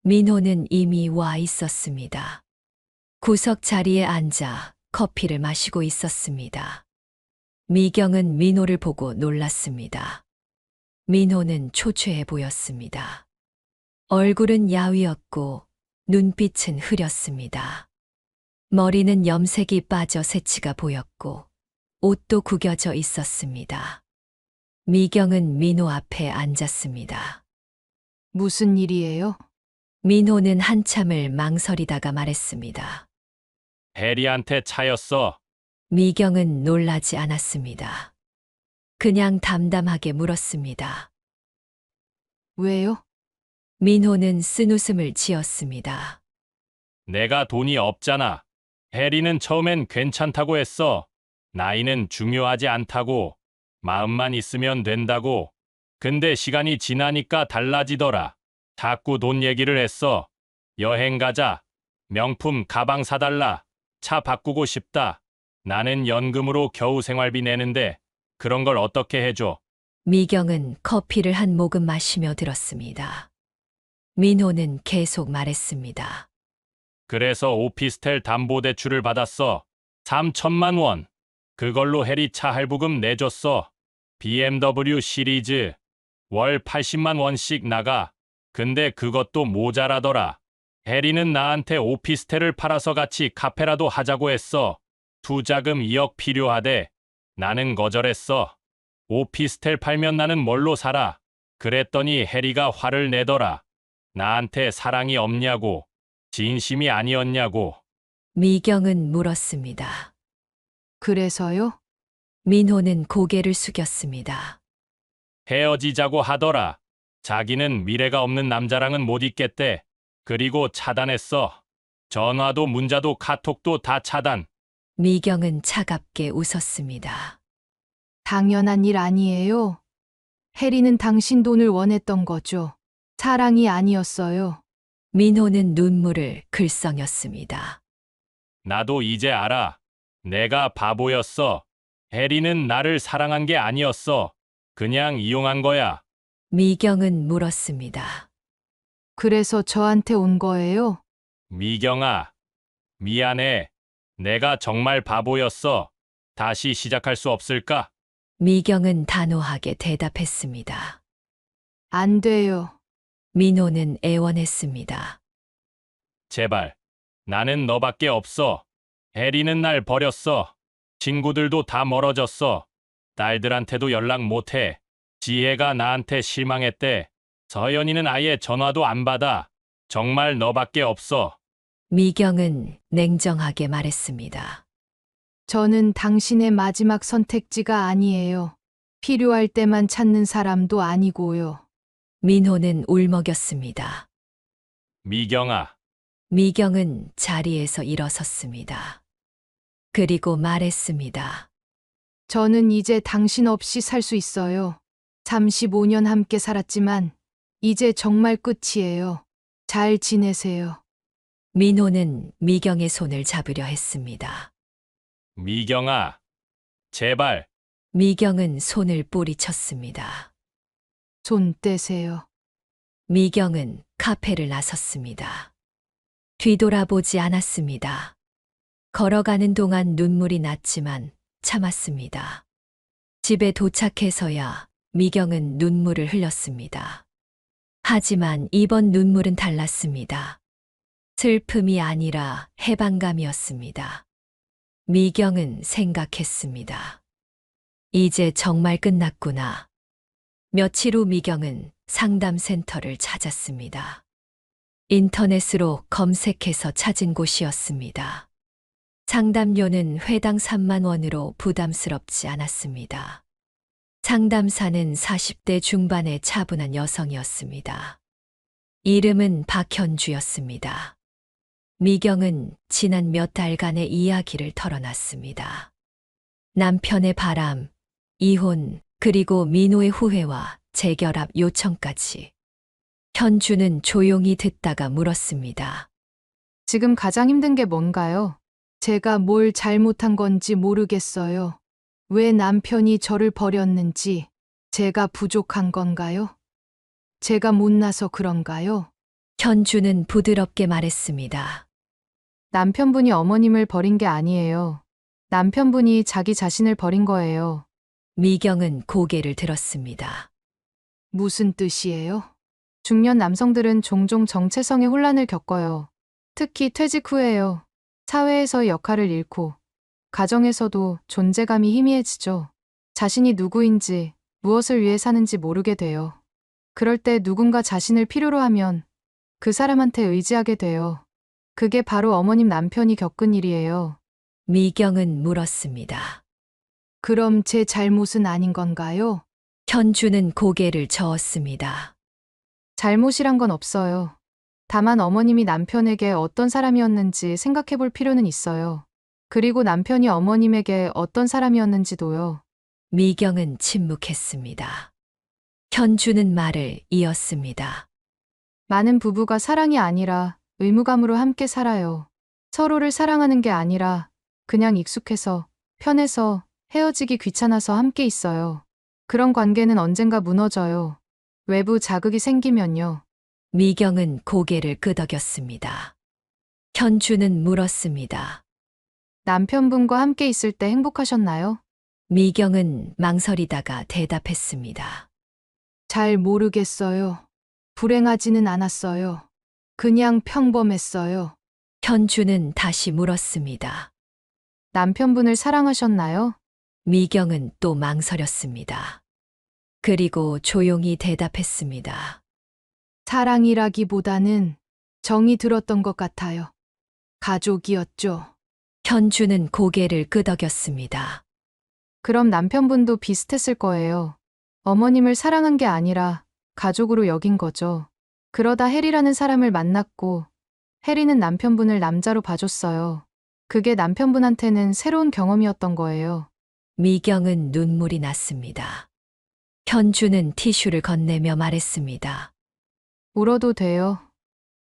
민호는 이미 와 있었습니다. 구석 자리에 앉아 커피를 마시고 있었습니다. 미경은 민호를 보고 놀랐습니다. 민호는 초췌해 보였습니다. 얼굴은 야위었고 눈빛은 흐렸습니다. 머리는 염색이 빠져 새치가 보였고 옷도 구겨져 있었습니다. 미경은 민호 앞에 앉았습니다. 무슨 일이에요? 민호는 한참을 망설이다가 말했습니다. 해리한테 차였어. 미경은 놀라지 않았습니다. 그냥 담담하게 물었습니다. 왜요? 민호는 쓴웃음을 지었습니다. 내가 돈이 없잖아. 해리는 처음엔 괜찮다고 했어. 나이는 중요하지 않다고. 마음만 있으면 된다고. 근데 시간이 지나니까 달라지더라. 자꾸 돈 얘기를 했어. 여행 가자. 명품 가방 사달라. 차 바꾸고 싶다. 나는 연금으로 겨우 생활비 내는데 그런 걸 어떻게 해줘? 미경은 커피를 한 모금 마시며 들었습니다. 민호는 계속 말했습니다. 그래서 오피스텔 담보대출을 받았어. 3천만 원. 그걸로 해리 차 할부금 내줬어. BMW 시리즈. 월 80만 원씩 나가. 근데 그것도 모자라더라. 해리는 나한테 오피스텔을 팔아서 같이 카페라도 하자고 했어. 투자금 2억 필요하대. 나는 거절했어. 오피스텔 팔면 나는 뭘로 살아? 그랬더니 해리가 화를 내더라. 나한테 사랑이 없냐고. 진심이 아니었냐고. 미경은 물었습니다. 그래서요? 민호는 고개를 숙였습니다. 헤어지자고 하더라. 자기는 미래가 없는 남자랑은 못 있겠대. 그리고 차단했어. 전화도 문자도 카톡도 다 차단. 미경은 차갑게 웃었습니다. 당연한 일 아니에요. 해리는 당신 돈을 원했던 거죠. 사랑이 아니었어요. 민호는 눈물을 글썽였습니다. 나도 이제 알아. 내가 바보였어. 해리는 나를 사랑한 게 아니었어. 그냥 이용한 거야. 미경은 물었습니다. 그래서 저한테 온 거예요? 미경아, 미안해. 내가 정말 바보였어. 다시 시작할 수 없을까? 미경은 단호하게 대답했습니다. 안 돼요. 민호는 애원했습니다. 제발. 나는 너밖에 없어. 해리는 날 버렸어. 친구들도 다 멀어졌어. 딸들한테도 연락 못해. 지혜가 나한테 실망했대. 서연이는 아예 전화도 안 받아. 정말 너밖에 없어. 미경은 냉정하게 말했습니다. 저는 당신의 마지막 선택지가 아니에요. 필요할 때만 찾는 사람도 아니고요. 민호는 울먹였습니다. 미경아, 미경은 자리에서 일어섰습니다. 그리고 말했습니다. 저는 이제 당신 없이 살 수 있어요. 35년 함께 살았지만 이제 정말 끝이에요. 잘 지내세요. 민호는 미경의 손을 잡으려 했습니다. 미경아, 제발. 미경은 손을 뿌리쳤습니다. 손 떼세요. 미경은 카페를 나섰습니다. 뒤돌아보지 않았습니다. 걸어가는 동안 눈물이 났지만 참았습니다. 집에 도착해서야 미경은 눈물을 흘렸습니다. 하지만 이번 눈물은 달랐습니다. 슬픔이 아니라 해방감이었습니다. 미경은 생각했습니다. 이제 정말 끝났구나. 며칠 후 미경은 상담센터를 찾았습니다. 인터넷으로 검색해서 찾은 곳이었습니다. 상담료는 회당 3만 원으로 부담스럽지 않았습니다. 상담사는 40대 중반의 차분한 여성이었습니다. 이름은 박현주였습니다. 미경은 지난 몇 달간의 이야기를 털어놨습니다. 남편의 바람, 이혼, 그리고 민호의 후회와 재결합 요청까지. 현주는 조용히 듣다가 물었습니다. 지금 가장 힘든 게 뭔가요? 제가 뭘 잘못한 건지 모르겠어요. 왜 남편이 저를 버렸는지 제가 부족한 건가요? 제가 못나서 그런가요? 현주는 부드럽게 말했습니다. 남편분이 어머님을 버린 게 아니에요. 남편분이 자기 자신을 버린 거예요. 미경은 고개를 들었습니다. 무슨 뜻이에요? 중년 남성들은 종종 정체성의 혼란을 겪어요. 특히 퇴직 후에요. 사회에서 역할을 잃고 가정에서도 존재감이 희미해지죠. 자신이 누구인지 무엇을 위해 사는지 모르게 돼요. 그럴 때 누군가 자신을 필요로 하면 그 사람한테 의지하게 돼요. 그게 바로 어머님 남편이 겪은 일이에요. 미경은 물었습니다. 그럼 제 잘못은 아닌 건가요? 현주는 고개를 저었습니다. 잘못이란 건 없어요. 다만 어머님이 남편에게 어떤 사람이었는지 생각해 볼 필요는 있어요. 그리고 남편이 어머님에게 어떤 사람이었는지도요. 미경은 침묵했습니다. 현주는 말을 이었습니다. 많은 부부가 사랑이 아니라 의무감으로 함께 살아요. 서로를 사랑하는 게 아니라 그냥 익숙해서, 편해서, 헤어지기 귀찮아서 함께 있어요. 그런 관계는 언젠가 무너져요. 외부 자극이 생기면요. 미경은 고개를 끄덕였습니다. 현주는 물었습니다. 남편분과 함께 있을 때 행복하셨나요? 미경은 망설이다가 대답했습니다. 잘 모르겠어요. 불행하지는 않았어요. 그냥 평범했어요. 현주는 다시 물었습니다. 남편분을 사랑하셨나요? 미경은 또 망설였습니다. 그리고 조용히 대답했습니다. 사랑이라기보다는 정이 들었던 것 같아요. 가족이었죠. 현주는 고개를 끄덕였습니다. 그럼 남편분도 비슷했을 거예요. 어머님을 사랑한 게 아니라 가족으로 여긴 거죠. 그러다 혜리라는 사람을 만났고 혜리는 남편분을 남자로 봐줬어요. 그게 남편분한테는 새로운 경험이었던 거예요. 미경은 눈물이 났습니다. 현주는 티슈를 건네며 말했습니다. 울어도 돼요.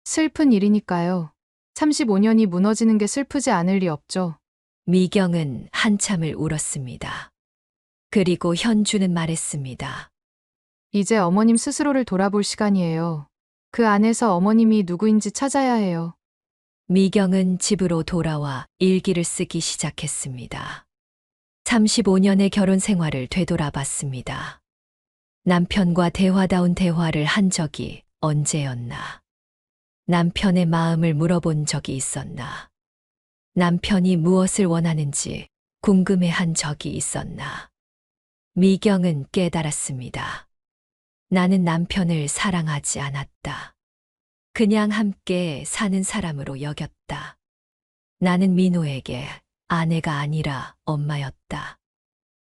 슬픈 일이니까요. 35년이 무너지는 게 슬프지 않을 리 없죠. 미경은 한참을 울었습니다. 그리고 현주는 말했습니다. 이제 어머님 스스로를 돌아볼 시간이에요. 그 안에서 어머님이 누구인지 찾아야 해요. 미경은 집으로 돌아와 일기를 쓰기 시작했습니다. 35년의 결혼 생활을 되돌아봤습니다. 남편과 대화다운 대화를 한 적이 언제였나? 남편의 마음을 물어본 적이 있었나? 남편이 무엇을 원하는지 궁금해한 적이 있었나? 미경은 깨달았습니다. 나는 남편을 사랑하지 않았다. 그냥 함께 사는 사람으로 여겼다. 나는 민호에게 아내가 아니라 엄마였다.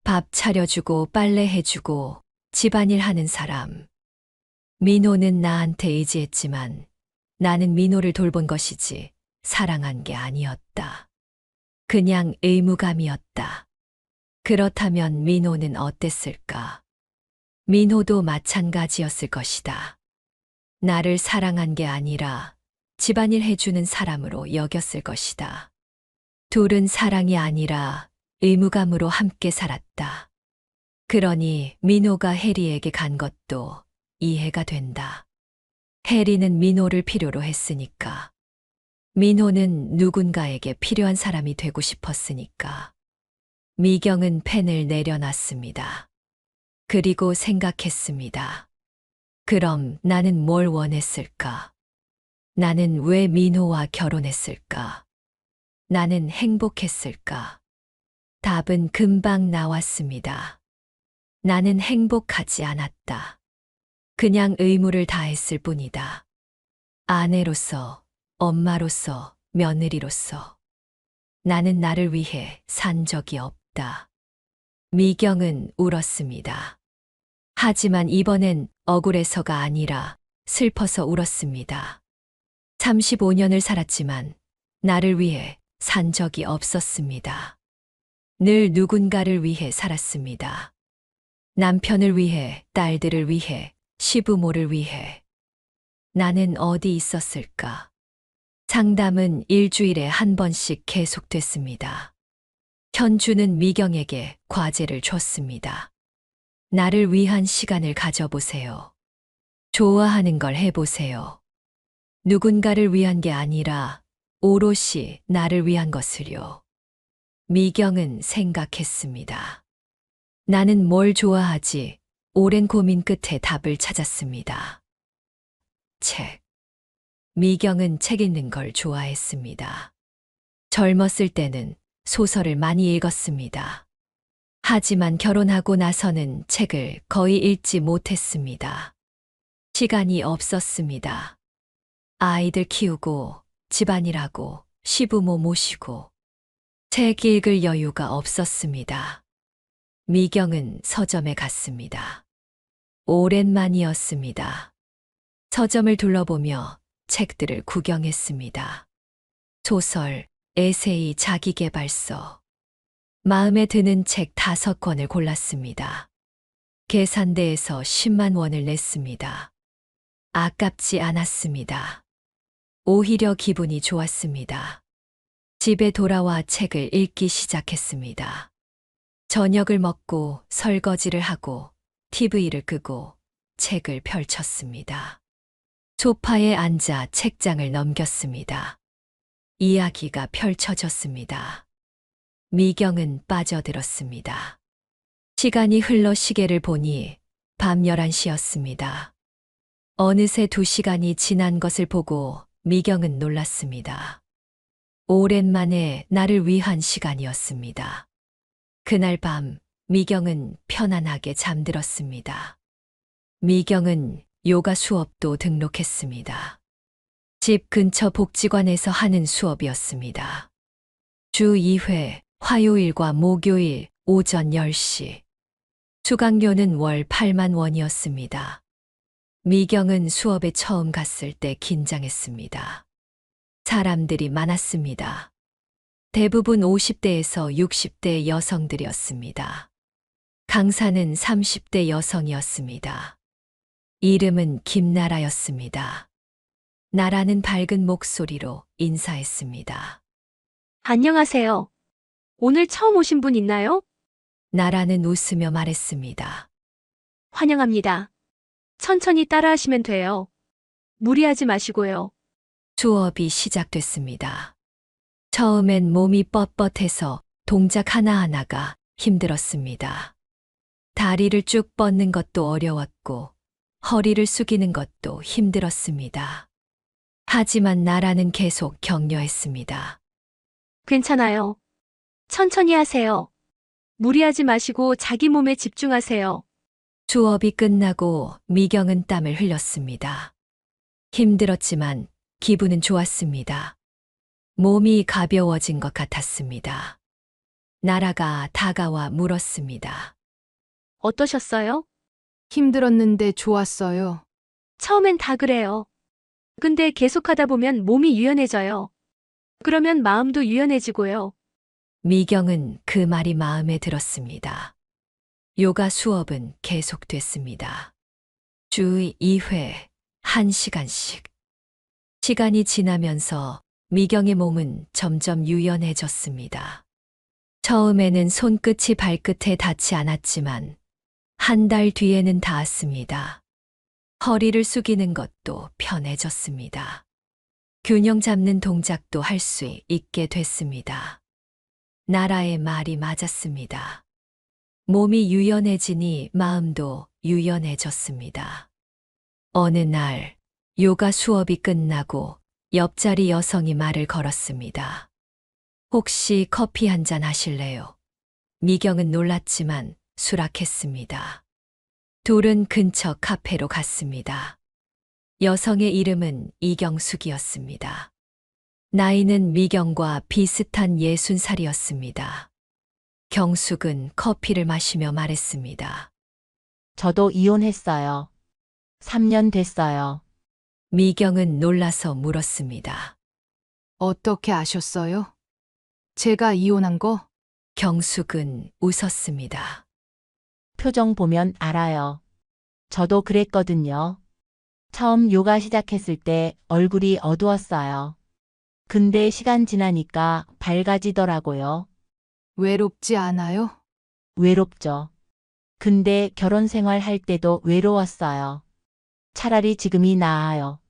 밥 차려주고 빨래해주고 집안일 하는 사람. 민호는 나한테 의지했지만 나는 민호를 돌본 것이지 사랑한 게 아니었다. 그냥 의무감이었다. 그렇다면 민호는 어땠을까? 민호도 마찬가지였을 것이다. 나를 사랑한 게 아니라 집안일 해주는 사람으로 여겼을 것이다. 둘은 사랑이 아니라 의무감으로 함께 살았다. 그러니 민호가 혜리에게 간 것도 이해가 된다. 혜리는 민호를 필요로 했으니까. 민호는 누군가에게 필요한 사람이 되고 싶었으니까. 미경은 펜을 내려놨습니다. 그리고 생각했습니다. 그럼 나는 뭘 원했을까? 나는 왜 민호와 결혼했을까? 나는 행복했을까? 답은 금방 나왔습니다. 나는 행복하지 않았다. 그냥 의무를 다했을 뿐이다. 아내로서, 엄마로서, 며느리로서. 나는 나를 위해 산 적이 없다. 미경은 울었습니다. 하지만 이번엔 억울해서가 아니라 슬퍼서 울었습니다. 35년을 살았지만 나를 위해 산 적이 없었습니다. 늘 누군가를 위해 살았습니다. 남편을 위해, 딸들을 위해, 시부모를 위해. 나는 어디 있었을까? 상담은 일주일에 한 번씩 계속됐습니다. 현주는 미경에게 과제를 줬습니다. 나를 위한 시간을 가져보세요. 좋아하는 걸 해보세요. 누군가를 위한 게 아니라 오롯이 나를 위한 것을요. 미경은 생각했습니다. 나는 뭘 좋아하지? 오랜 고민 끝에 답을 찾았습니다. 책. 미경은 책 읽는 걸 좋아했습니다. 젊었을 때는 소설을 많이 읽었습니다. 하지만 결혼하고 나서는 책을 거의 읽지 못했습니다. 시간이 없었습니다. 아이들 키우고, 집안일하고, 시부모 모시고, 책 읽을 여유가 없었습니다. 미경은 서점에 갔습니다. 오랜만이었습니다. 서점을 둘러보며 책들을 구경했습니다. 소설, 에세이, 자기계발서. 마음에 드는 책 5권을 골랐습니다. 계산대에서 10만 원을 냈습니다. 아깝지 않았습니다. 오히려 기분이 좋았습니다. 집에 돌아와 책을 읽기 시작했습니다. 저녁을 먹고 설거지를 하고 TV를 끄고 책을 펼쳤습니다. 소파에 앉아 책장을 넘겼습니다. 이야기가 펼쳐졌습니다. 미경은 빠져들었습니다. 시간이 흘러 시계를 보니 밤 11시였습니다. 어느새 2시간이 지난 것을 보고 미경은 놀랐습니다. 오랜만에 나를 위한 시간이었습니다. 그날 밤 미경은 편안하게 잠들었습니다. 미경은 요가 수업도 등록했습니다. 집 근처 복지관에서 하는 수업이었습니다. 주 2회 화요일과 목요일 오전 10시. 수강료는 월 8만 원이었습니다. 미경은 수업에 처음 갔을 때 긴장했습니다. 사람들이 많았습니다. 대부분 50대에서 60대 여성들이었습니다. 강사는 30대 여성이었습니다. 이름은 김나라였습니다. 나라는 밝은 목소리로 인사했습니다. 안녕하세요. 오늘 처음 오신 분 있나요? 나라는 웃으며 말했습니다. 환영합니다. 천천히 따라하시면 돼요. 무리하지 마시고요. 수업이 시작됐습니다. 처음엔 몸이 뻣뻣해서 동작 하나하나가 힘들었습니다. 다리를 쭉 뻗는 것도 어려웠고 허리를 숙이는 것도 힘들었습니다. 하지만 나라는 계속 격려했습니다. 괜찮아요. 천천히 하세요. 무리하지 마시고 자기 몸에 집중하세요. 수업이 끝나고 미경은 땀을 흘렸습니다. 힘들었지만 기분은 좋았습니다. 몸이 가벼워진 것 같았습니다. 나라가 다가와 물었습니다. 어떠셨어요? 힘들었는데 좋았어요. 처음엔 다 그래요. 근데 계속하다 보면 몸이 유연해져요. 그러면 마음도 유연해지고요. 미경은 그 말이 마음에 들었습니다. 요가 수업은 계속됐습니다. 주 2회, 1시간씩. 시간이 지나면서 미경의 몸은 점점 유연해졌습니다. 처음에는 손끝이 발끝에 닿지 않았지만 한 달 뒤에는 닿았습니다. 허리를 숙이는 것도 편해졌습니다. 균형 잡는 동작도 할 수 있게 됐습니다. 나라의 말이 맞았습니다. 몸이 유연해지니 마음도 유연해졌습니다. 어느 날 요가 수업이 끝나고 옆자리 여성이 말을 걸었습니다. 혹시 커피 한 잔 하실래요? 미경은 놀랐지만 수락했습니다. 둘은 근처 카페로 갔습니다. 여성의 이름은 이경숙이었습니다. 나이는 미경과 비슷한 60살이었습니다. 경숙은 커피를 마시며 말했습니다. 저도 이혼했어요. 3년 됐어요. 미경은 놀라서 물었습니다. 어떻게 아셨어요? 제가 이혼한 거? 경숙은 웃었습니다. 표정 보면 알아요. 저도 그랬거든요. 처음 요가 시작했을 때 얼굴이 어두웠어요. 근데 시간 지나니까 밝아지더라고요. 외롭지 않아요? 외롭죠. 근데 결혼 생활 할 때도 외로웠어요. 차라리 지금이 나아요.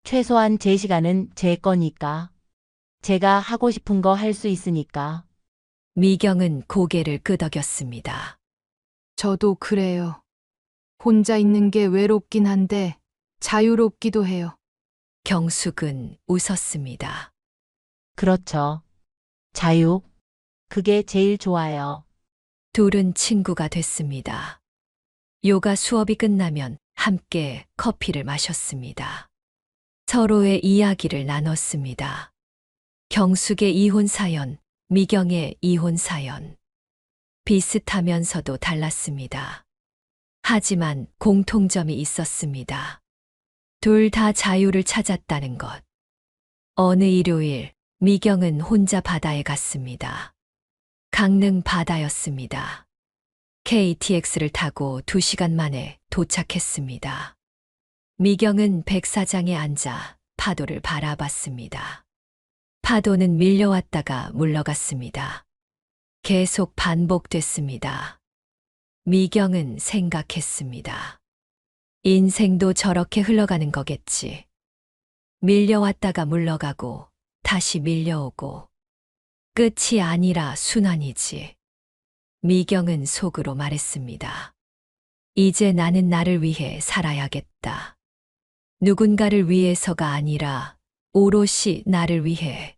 최소한 제 시간은 제 거니까. 제가 하고 싶은 거 할 수 있으니까. 미경은 고개를 끄덕였습니다. 저도 그래요. 혼자 있는 게 외롭긴 한데 자유롭기도 해요. 경숙은 웃었습니다. 그렇죠. 자유. 그게 제일 좋아요. 둘은 친구가 됐습니다. 요가 수업이 끝나면 함께 커피를 마셨습니다. 서로의 이야기를 나눴습니다. 경숙의 이혼 사연, 미경의 이혼 사연. 비슷하면서도 달랐습니다. 하지만 공통점이 있었습니다. 둘 다 자유를 찾았다는 것. 어느 일요일, 미경은 혼자 바다에 갔습니다. 강릉 바다였습니다. KTX를 타고 2시간 만에 도착했습니다. 미경은 백사장에 앉아 파도를 바라봤습니다. 파도는 밀려왔다가 물러갔습니다. 계속 반복됐습니다. 미경은 생각했습니다. 인생도 저렇게 흘러가는 거겠지. 밀려왔다가 물러가고 다시 밀려오고 끝이 아니라 순환이지. 미경은 속으로 말했습니다. 이제 나는 나를 위해 살아야겠다. 누군가를 위해서가 아니라 오롯이 나를 위해.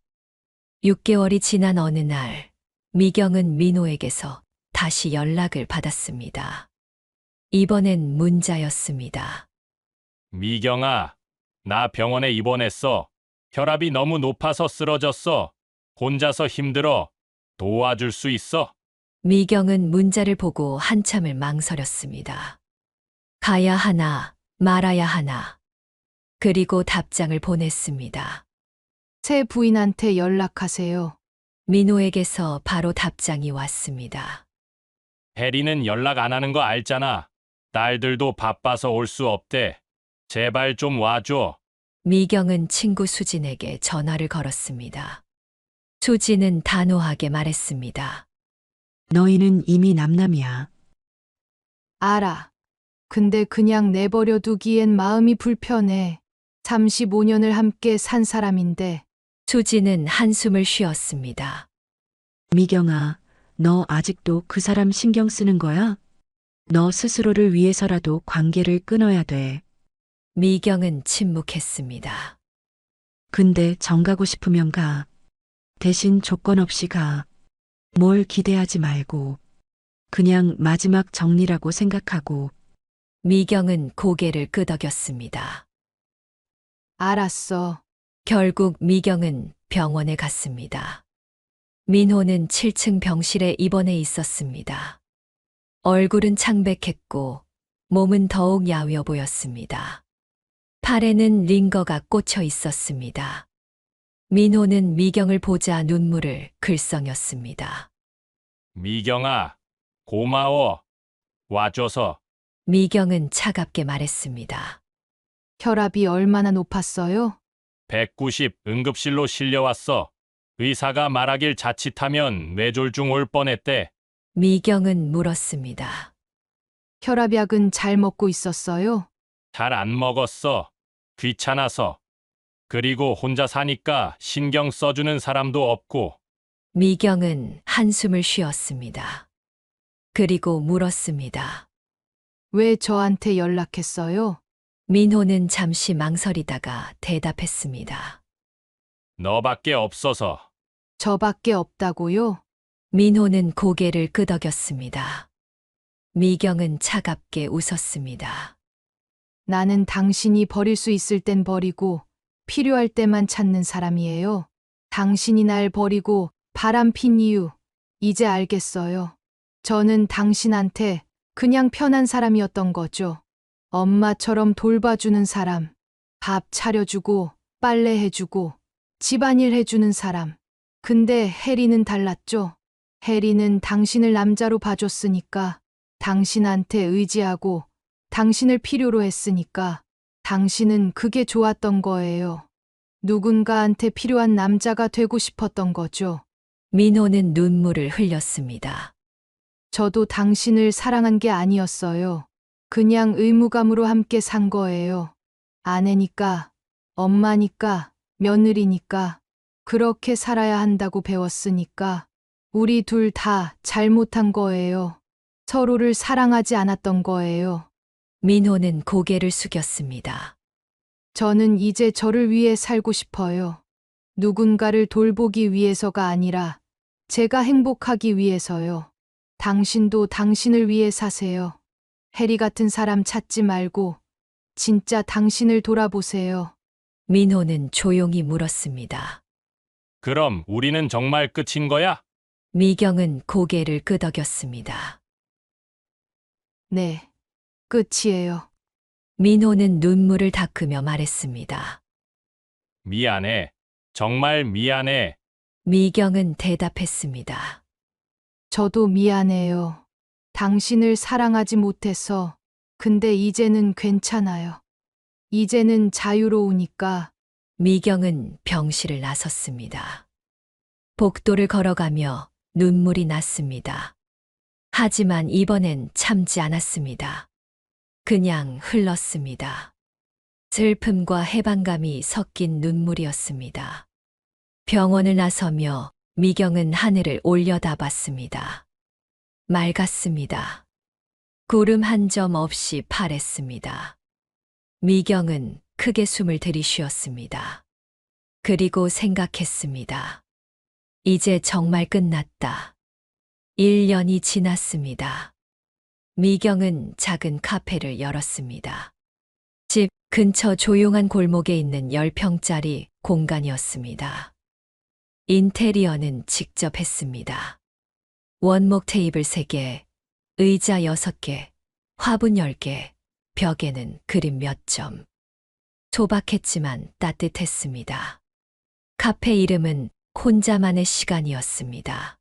6개월이 지난 어느 날, 미경은 민호에게서 다시 연락을 받았습니다. 이번엔 문자였습니다. 미경아, 나 병원에 입원했어. 혈압이 너무 높아서 쓰러졌어. 혼자서 힘들어. 도와줄 수 있어? 미경은 문자를 보고 한참을 망설였습니다. 가야 하나, 말아야 하나. 그리고 답장을 보냈습니다. 새 부인한테 연락하세요. 민호에게서 바로 답장이 왔습니다. 혜리는 연락 안 하는 거 알잖아. 딸들도 바빠서 올 수 없대. 제발 좀 와줘. 미경은 친구 수진에게 전화를 걸었습니다. 수진은 단호하게 말했습니다. 너희는 이미 남남이야. 알아. 근데 그냥 내버려 두기엔 마음이 불편해. 35년을 함께 산 사람인데. 수진은 한숨을 쉬었습니다. 미경아, 너 아직도 그 사람 신경 쓰는 거야? 너 스스로를 위해서라도 관계를 끊어야 돼. 미경은 침묵했습니다. 근데 정가고 싶으면 가. 대신 조건 없이 가. 뭘 기대하지 말고. 그냥 마지막 정리라고 생각하고. 미경은 고개를 끄덕였습니다. 알았어. 결국 미경은 병원에 갔습니다. 민호는 7층 병실에 입원해 있었습니다. 얼굴은 창백했고 몸은 더욱 야위어 보였습니다. 팔에는 링거가 꽂혀 있었습니다. 민호는 미경을 보자 눈물을 글썽였습니다. 미경아, 고마워. 와줘서. 미경은 차갑게 말했습니다. 혈압이 얼마나 높았어요? 190 응급실로 실려왔어. 의사가 말하길 자칫하면 뇌졸중 올 뻔했대. 미경은 물었습니다. 혈압약은 잘 먹고 있었어요? 잘 안 먹었어. 귀찮아서. 그리고 혼자 사니까 신경 써주는 사람도 없고. 미경은 한숨을 쉬었습니다. 그리고 물었습니다. 왜 저한테 연락했어요? 민호는 잠시 망설이다가 대답했습니다. 너밖에 없어서. 저밖에 없다고요? 민호는 고개를 끄덕였습니다. 미경은 차갑게 웃었습니다. 나는 당신이 버릴 수 있을 땐 버리고 필요할 때만 찾는 사람이에요. 당신이 날 버리고 바람핀 이유, 이제 알겠어요. 저는 당신한테 그냥 편한 사람이었던 거죠. 엄마처럼 돌봐주는 사람, 밥 차려주고 빨래해주고 집안일 해주는 사람. 근데 혜리는 달랐죠. 혜리는 당신을 남자로 봐줬으니까, 당신한테 의지하고 당신을 필요로 했으니까 당신은 그게 좋았던 거예요. 누군가한테 필요한 남자가 되고 싶었던 거죠. 민호는 눈물을 흘렸습니다. 저도 당신을 사랑한 게 아니었어요. 그냥 의무감으로 함께 산 거예요. 아내니까, 엄마니까, 며느리니까, 그렇게 살아야 한다고 배웠으니까, 우리 둘 다 잘못한 거예요. 서로를 사랑하지 않았던 거예요. 민호는 고개를 숙였습니다. 저는 이제 저를 위해 살고 싶어요. 누군가를 돌보기 위해서가 아니라 제가 행복하기 위해서요. 당신도 당신을 위해 사세요. 해리 같은 사람 찾지 말고 진짜 당신을 돌아보세요. 민호는 조용히 물었습니다. 그럼 우리는 정말 끝인 거야? 미경은 고개를 끄덕였습니다. 네, 끝이에요. 민호는 눈물을 닦으며 말했습니다. 미안해. 정말 미안해. 미경은 대답했습니다. 저도 미안해요. 당신을 사랑하지 못해서. 근데 이제는 괜찮아요. 이제는 자유로우니까. 미경은 병실을 나섰습니다. 복도를 걸어가며 눈물이 났습니다. 하지만 이번엔 참지 않았습니다. 그냥 흘렀습니다. 슬픔과 해방감이 섞인 눈물이었습니다. 병원을 나서며 미경은 하늘을 올려다봤습니다. 맑았습니다. 구름 한 점 없이 파랬습니다. 미경은 크게 숨을 들이쉬었습니다. 그리고 생각했습니다. 이제 정말 끝났다. 1년이 지났습니다. 미경은 작은 카페를 열었습니다. 집 근처 조용한 골목에 있는 10평짜리 공간이었습니다. 인테리어는 직접 했습니다. 원목 테이블 3개, 의자 6개, 화분 10개, 벽에는 그림 몇 점. 소박했지만 따뜻했습니다. 카페 이름은 혼자만의 시간이었습니다.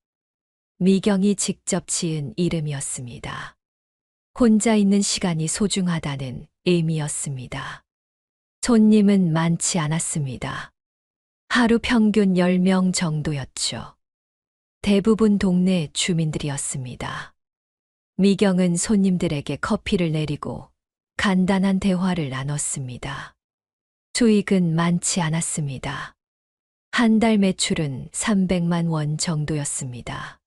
미경이 직접 지은 이름이었습니다. 혼자 있는 시간이 소중하다는 의미였습니다. 손님은 많지 않았습니다. 하루 평균 10명 정도였죠. 대부분 동네 주민들이었습니다. 미경은 손님들에게 커피를 내리고 간단한 대화를 나눴습니다. 수익은 많지 않았습니다. 한 달 매출은 300만 원 정도였습니다.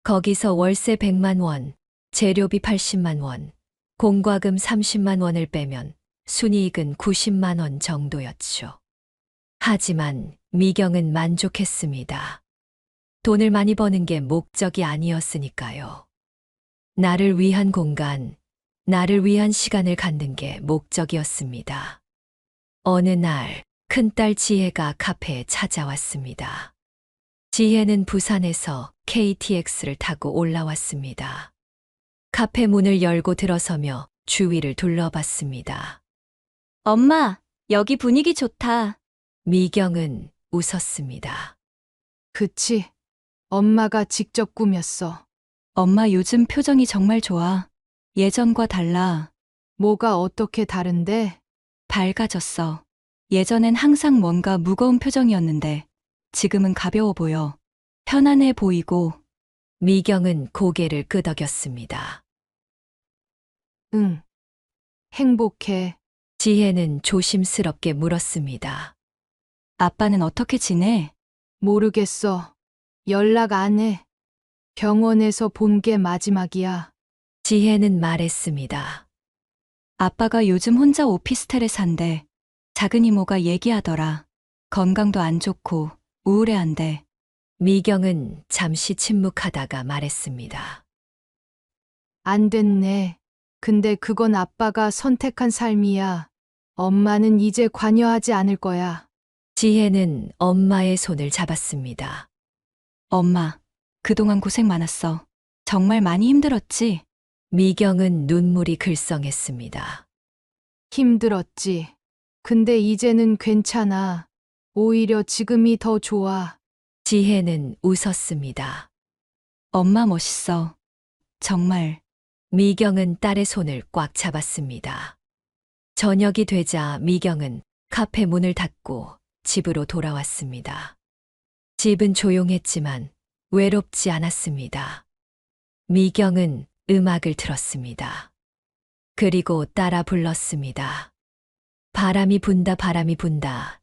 거기서 월세 100만 원, 재료비 80만 원, 공과금 30만 원을 빼면 순이익은 90만 원 정도였죠. 하지만 미경은 만족했습니다. 돈을 많이 버는 게 목적이 아니었으니까요. 나를 위한 공간, 나를 위한 시간을 갖는 게 목적이었습니다. 어느 날 큰딸 지혜가 카페에 찾아왔습니다. 지혜는 부산에서 KTX를 타고 올라왔습니다. 카페 문을 열고 들어서며 주위를 둘러봤습니다. 엄마, 여기 분위기 좋다. 미경은 웃었습니다. 그치? 엄마가 직접 꾸몄어. 엄마 요즘 표정이 정말 좋아. 예전과 달라. 뭐가 어떻게 다른데? 밝아졌어. 예전엔 항상 뭔가 무거운 표정이었는데 지금은 가벼워 보여. 편안해 보이고. 미경은 고개를 끄덕였습니다. 응. 행복해. 지혜는 조심스럽게 물었습니다. 아빠는 어떻게 지내? 모르겠어. 연락 안 해. 병원에서 본 게 마지막이야. 지혜는 말했습니다. 아빠가 요즘 혼자 오피스텔에 산대. 작은 이모가 얘기하더라. 건강도 안 좋고 우울해한대. 미경은 잠시 침묵하다가 말했습니다. 안 됐네. 근데 그건 아빠가 선택한 삶이야. 엄마는 이제 관여하지 않을 거야. 지혜는 엄마의 손을 잡았습니다. 엄마, 그동안 고생 많았어. 정말 많이 힘들었지? 미경은 눈물이 글썽했습니다. 힘들었지. 근데 이제는 괜찮아. 오히려 지금이 더 좋아. 지혜는 웃었습니다. 엄마 멋있어. 정말. 미경은 딸의 손을 꽉 잡았습니다. 저녁이 되자 미경은 카페 문을 닫고 집으로 돌아왔습니다. 집은 조용했지만 외롭지 않았습니다. 미경은 음악을 틀었습니다. 그리고 따라 불렀습니다. 바람이 분다, 바람이 분다.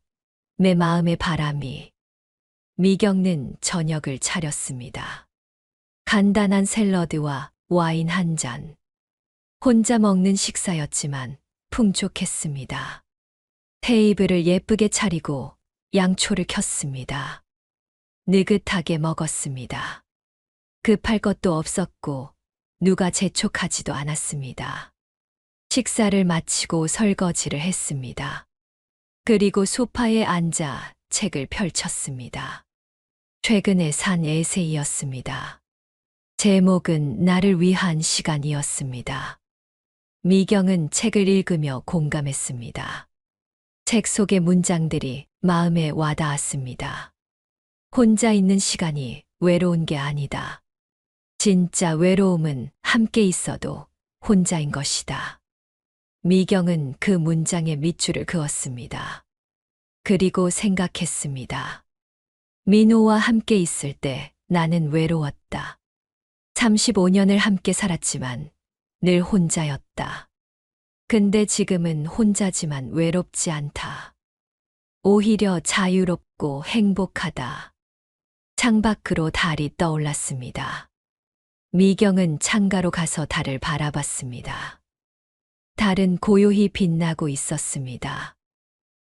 내 마음의 바람이. 미경은 저녁을 차렸습니다. 간단한 샐러드와 와인 한 잔. 혼자 먹는 식사였지만 풍족했습니다. 테이블을 예쁘게 차리고 양초를 켰습니다. 느긋하게 먹었습니다. 급할 것도 없었고 누가 재촉하지도 않았습니다. 식사를 마치고 설거지를 했습니다. 그리고 소파에 앉아 책을 펼쳤습니다. 최근에 산 에세이였습니다. 제목은 나를 위한 시간이었습니다. 미경은 책을 읽으며 공감했습니다. 책 속의 문장들이 마음에 와닿았습니다. 혼자 있는 시간이 외로운 게 아니다. 진짜 외로움은 함께 있어도 혼자인 것이다. 미경은 그 문장에 밑줄을 그었습니다. 그리고 생각했습니다. 민호와 함께 있을 때 나는 외로웠다. 35년을 함께 살았지만 늘 혼자였다. 근데 지금은 혼자지만 외롭지 않다. 오히려 자유롭고 행복하다. 창밖으로 달이 떠올랐습니다. 미경은 창가로 가서 달을 바라봤습니다. 달은 고요히 빛나고 있었습니다.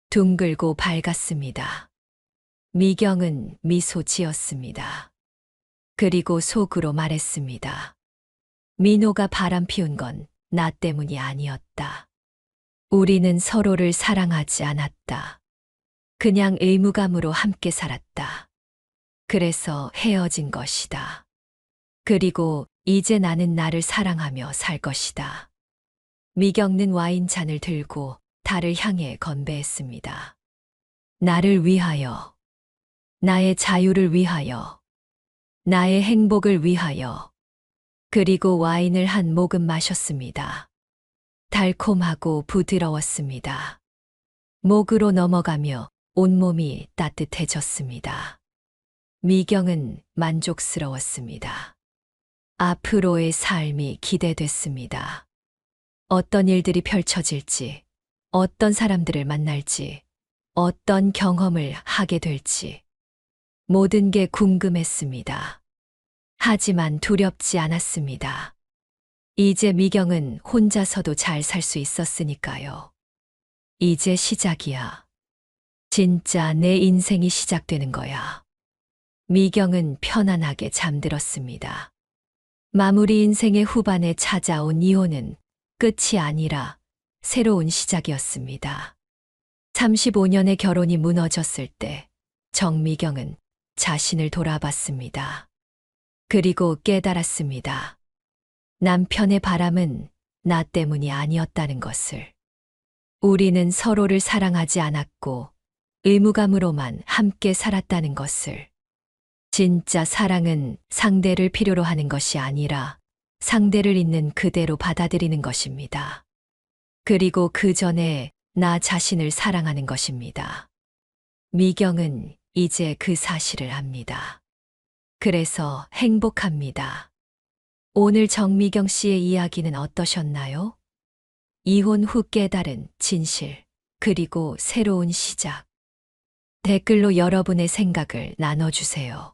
둥글고 밝았습니다. 미경은 미소 지었습니다. 그리고 속으로 말했습니다. 민호가 바람 피운 건 나 때문이 아니었다. 우리는 서로를 사랑하지 않았다. 그냥 의무감으로 함께 살았다. 그래서 헤어진 것이다. 그리고 이제 나는 나를 사랑하며 살 것이다. 미경는 와인잔을 들고 달을 향해 건배했습니다. 나를 위하여, 나의 자유를 위하여, 나의 행복을 위하여. 그리고 와인을 한 모금 마셨습니다. 달콤하고 부드러웠습니다. 목으로 넘어가며 온몸이 따뜻해졌습니다. 미경은 만족스러웠습니다. 앞으로의 삶이 기대됐습니다. 어떤 일들이 펼쳐질지, 어떤 사람들을 만날지, 어떤 경험을 하게 될지, 모든 게 궁금했습니다. 하지만 두렵지 않았습니다. 이제 미경은 혼자서도 잘 살 수 있었으니까요. 이제 시작이야. 진짜 내 인생이 시작되는 거야. 미경은 편안하게 잠들었습니다. 마무리 인생의 후반에 찾아온 이혼은 끝이 아니라 새로운 시작이었습니다. 35년의 결혼이 무너졌을 때 정미경은 자신을 돌아봤습니다. 그리고 깨달았습니다. 남편의 바람은 나 때문이 아니었다는 것을. 우리는 서로를 사랑하지 않았고 의무감으로만 함께 살았다는 것을. 진짜 사랑은 상대를 필요로 하는 것이 아니라 상대를 있는 그대로 받아들이는 것입니다. 그리고 그 전에 나 자신을 사랑하는 것입니다. 미경은 이제 그 사실을 압니다. 그래서 행복합니다. 오늘 정미경 씨의 이야기는 어떠셨나요? 이혼 후 깨달은 진실, 그리고 새로운 시작. 댓글로 여러분의 생각을 나눠주세요.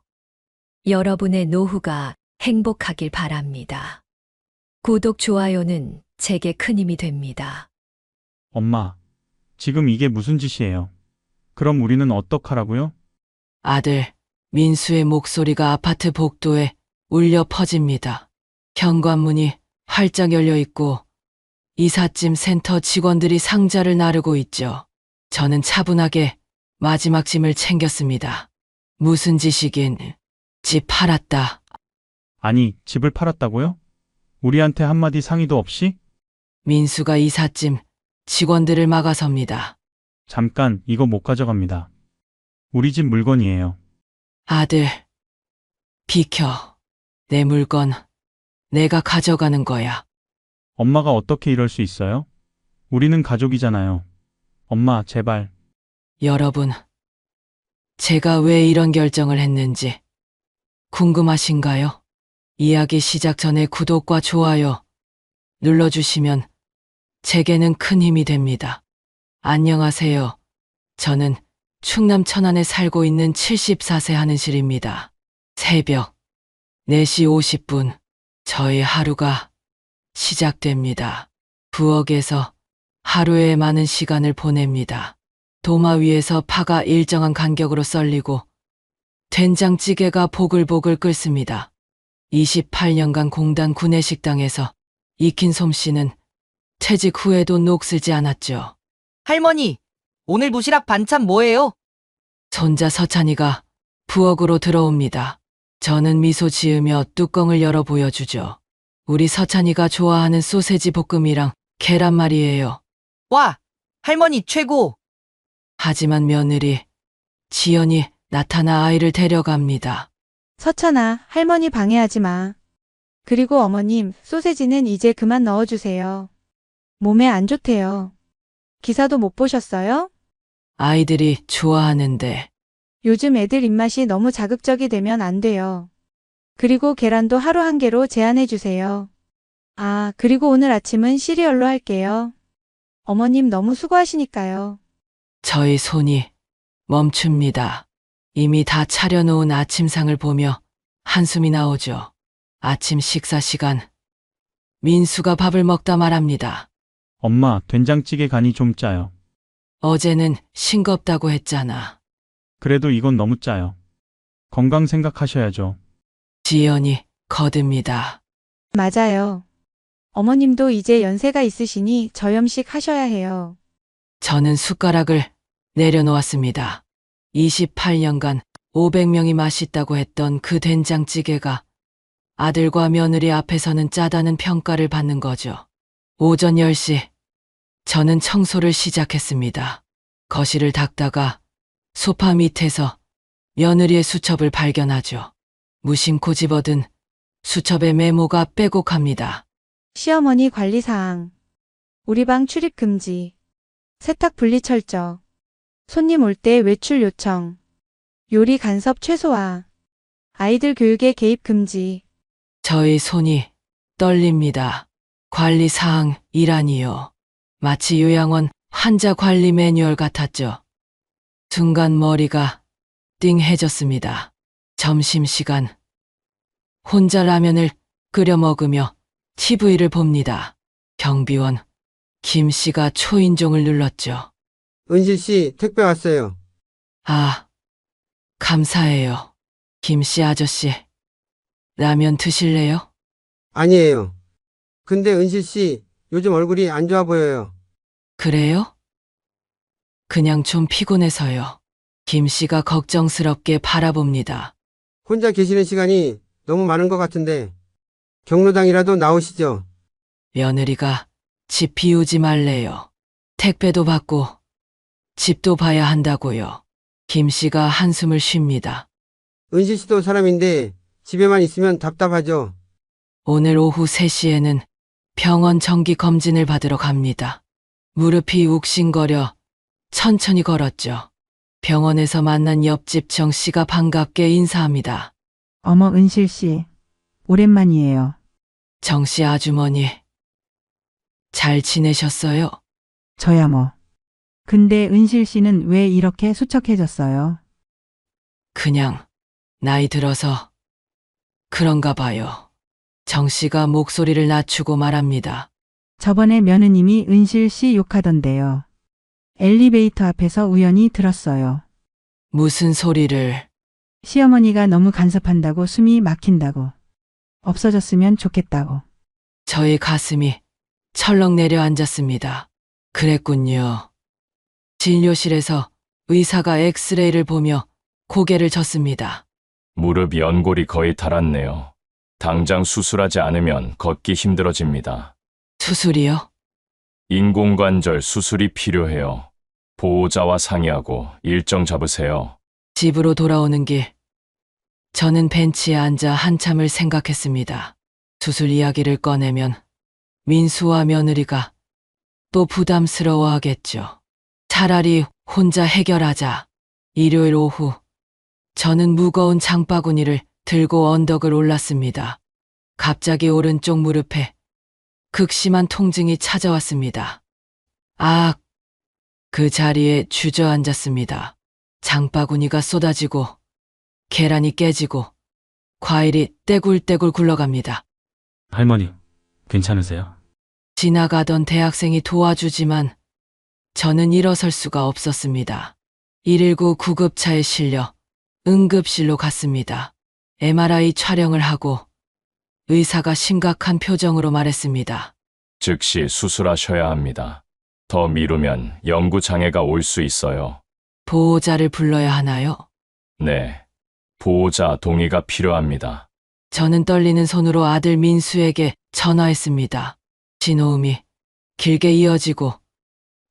여러분의 노후가 행복하길 바랍니다. 구독, 좋아요는 제게 큰 힘이 됩니다. 엄마, 지금 이게 무슨 짓이에요? 그럼 우리는 어떡하라고요? 아들, 민수의 목소리가 아파트 복도에 울려 퍼집니다. 현관문이 활짝 열려 있고 이삿짐 센터 직원들이 상자를 나르고 있죠. 저는 차분하게 마지막 짐을 챙겼습니다. 무슨 짓이긴, 집 팔았다. 아니, 집을 팔았다고요? 우리한테 한마디 상의도 없이? 민수가 이삿짐 직원들을 막아섭니다. 잠깐, 이거 못 가져갑니다. 우리 집 물건이에요. 아들, 비켜. 내 물건 내가 가져가는 거야. 엄마가 어떻게 이럴 수 있어요? 우리는 가족이잖아요. 엄마, 제발. 여러분, 제가 왜 이런 결정을 했는지 궁금하신가요? 이야기 시작 전에 구독과 좋아요 눌러주시면 제게는 큰 힘이 됩니다. 안녕하세요. 저는 충남 천안에 살고 있는 74세 한은실입니다. 새벽 4시 50분 저의 하루가 시작됩니다. 부엌에서 하루에 많은 시간을 보냅니다. 도마 위에서 파가 일정한 간격으로 썰리고 된장찌개가 보글보글 끓습니다. 28년간 공단 구내식당에서 익힌 솜씨는 퇴직 후에도 녹슬지 않았죠. 할머니, 오늘 도시락 반찬 뭐예요? 손자 서찬이가 부엌으로 들어옵니다. 저는 미소 지으며 뚜껑을 열어 보여주죠. 우리 서찬이가 좋아하는 소세지 볶음이랑 계란말이에요. 와, 할머니 최고. 하지만 며느리, 지연이 나타나 아이를 데려갑니다. 서천아, 할머니 방해하지 마. 그리고 어머님, 소세지는 이제 그만 넣어주세요. 몸에 안 좋대요. 기사도 못 보셨어요? 아이들이 좋아하는데 요즘 애들 입맛이 너무 자극적이 되면 안 돼요. 그리고 계란도 하루 한 개로 제한해 주세요. 아, 그리고 오늘 아침은 시리얼로 할게요. 어머님 너무 수고하시니까요. 저희 손이 멈춥니다. 이미 다 차려놓은 아침상을 보며 한숨이 나오죠. 아침 식사 시간. 민수가 밥을 먹다 말합니다. 엄마, 된장찌개 간이 좀 짜요. 어제는 싱겁다고 했잖아. 그래도 이건 너무 짜요. 건강 생각하셔야죠. 지연이 거듭니다. 맞아요. 어머님도 이제 연세가 있으시니 저염식 하셔야 해요. 저는 숟가락을 내려놓았습니다. 28년간 500명이 맛있다고 했던 그 된장찌개가 아들과 며느리 앞에서는 짜다는 평가를 받는 거죠. 오전 10시, 저는 청소를 시작했습니다. 거실을 닦다가 소파 밑에서 며느리의 수첩을 발견하죠. 무심코 집어든 수첩의 메모가 빼곡합니다. 시어머니 관리사항. 우리 방 출입 금지. 세탁 분리 철저. 손님 올 때 외출 요청. 요리 간섭 최소화. 아이들 교육에 개입 금지. 저희 손이 떨립니다. 관리 사항이라니요. 마치 요양원 환자 관리 매뉴얼 같았죠. 순간 머리가 띵해졌습니다. 점심시간. 혼자 라면을 끓여 먹으며 TV를 봅니다. 경비원 김 씨가 초인종을 눌렀죠. 은실 씨, 택배 왔어요. 아, 감사해요. 김 씨 아저씨, 라면 드실래요? 아니에요. 근데 은실 씨, 요즘 얼굴이 안 좋아 보여요. 그래요? 그냥 좀 피곤해서요. 김 씨가 걱정스럽게 바라봅니다. 혼자 계시는 시간이 너무 많은 것 같은데 경로당이라도 나오시죠. 며느리가 집 비우지 말래요. 택배도 받고 집도 봐야 한다고요. 김 씨가 한숨을 쉽니다. 은실 씨도 사람인데 집에만 있으면 답답하죠. 오늘 오후 3시에는 병원 정기 검진을 받으러 갑니다. 무릎이 욱신거려 천천히 걸었죠. 병원에서 만난 옆집 정 씨가 반갑게 인사합니다. 어머 은실 씨, 오랜만이에요. 정 씨 아주머니, 잘 지내셨어요? 저야 뭐. 근데 은실 씨는 왜 이렇게 수척해졌어요? 그냥 나이 들어서 그런가 봐요. 정 씨가 목소리를 낮추고 말합니다. 저번에 며느님이 은실 씨 욕하던데요. 엘리베이터 앞에서 우연히 들었어요. 무슨 소리를? 시어머니가 너무 간섭한다고 숨이 막힌다고. 없어졌으면 좋겠다고. 저의 가슴이 철렁 내려앉았습니다. 그랬군요. 진료실에서 의사가 엑스레이를 보며 고개를 젓습니다. 무릎 연골이 거의 닳았네요. 당장 수술하지 않으면 걷기 힘들어집니다. 수술이요? 인공관절 수술이 필요해요. 보호자와 상의하고 일정 잡으세요. 집으로 돌아오는 길, 저는 벤치에 앉아 한참을 생각했습니다. 수술 이야기를 꺼내면 민수와 며느리가 또 부담스러워하겠죠. 차라리 혼자 해결하자. 일요일 오후, 저는 무거운 장바구니를 들고 언덕을 올랐습니다. 갑자기 오른쪽 무릎에 극심한 통증이 찾아왔습니다. 아, 그 자리에 주저앉았습니다. 장바구니가 쏟아지고 계란이 깨지고 과일이 떼굴떼굴 굴러갑니다. 할머니, 괜찮으세요? 지나가던 대학생이 도와주지만 저는 일어설 수가 없었습니다. 119 구급차에 실려 응급실로 갔습니다. MRI 촬영을 하고 의사가 심각한 표정으로 말했습니다. 즉시 수술하셔야 합니다. 더 미루면 영구 장애가 올 수 있어요. 보호자를 불러야 하나요? 네. 보호자 동의가 필요합니다. 저는 떨리는 손으로 아들 민수에게 전화했습니다. 신호음이 길게 이어지고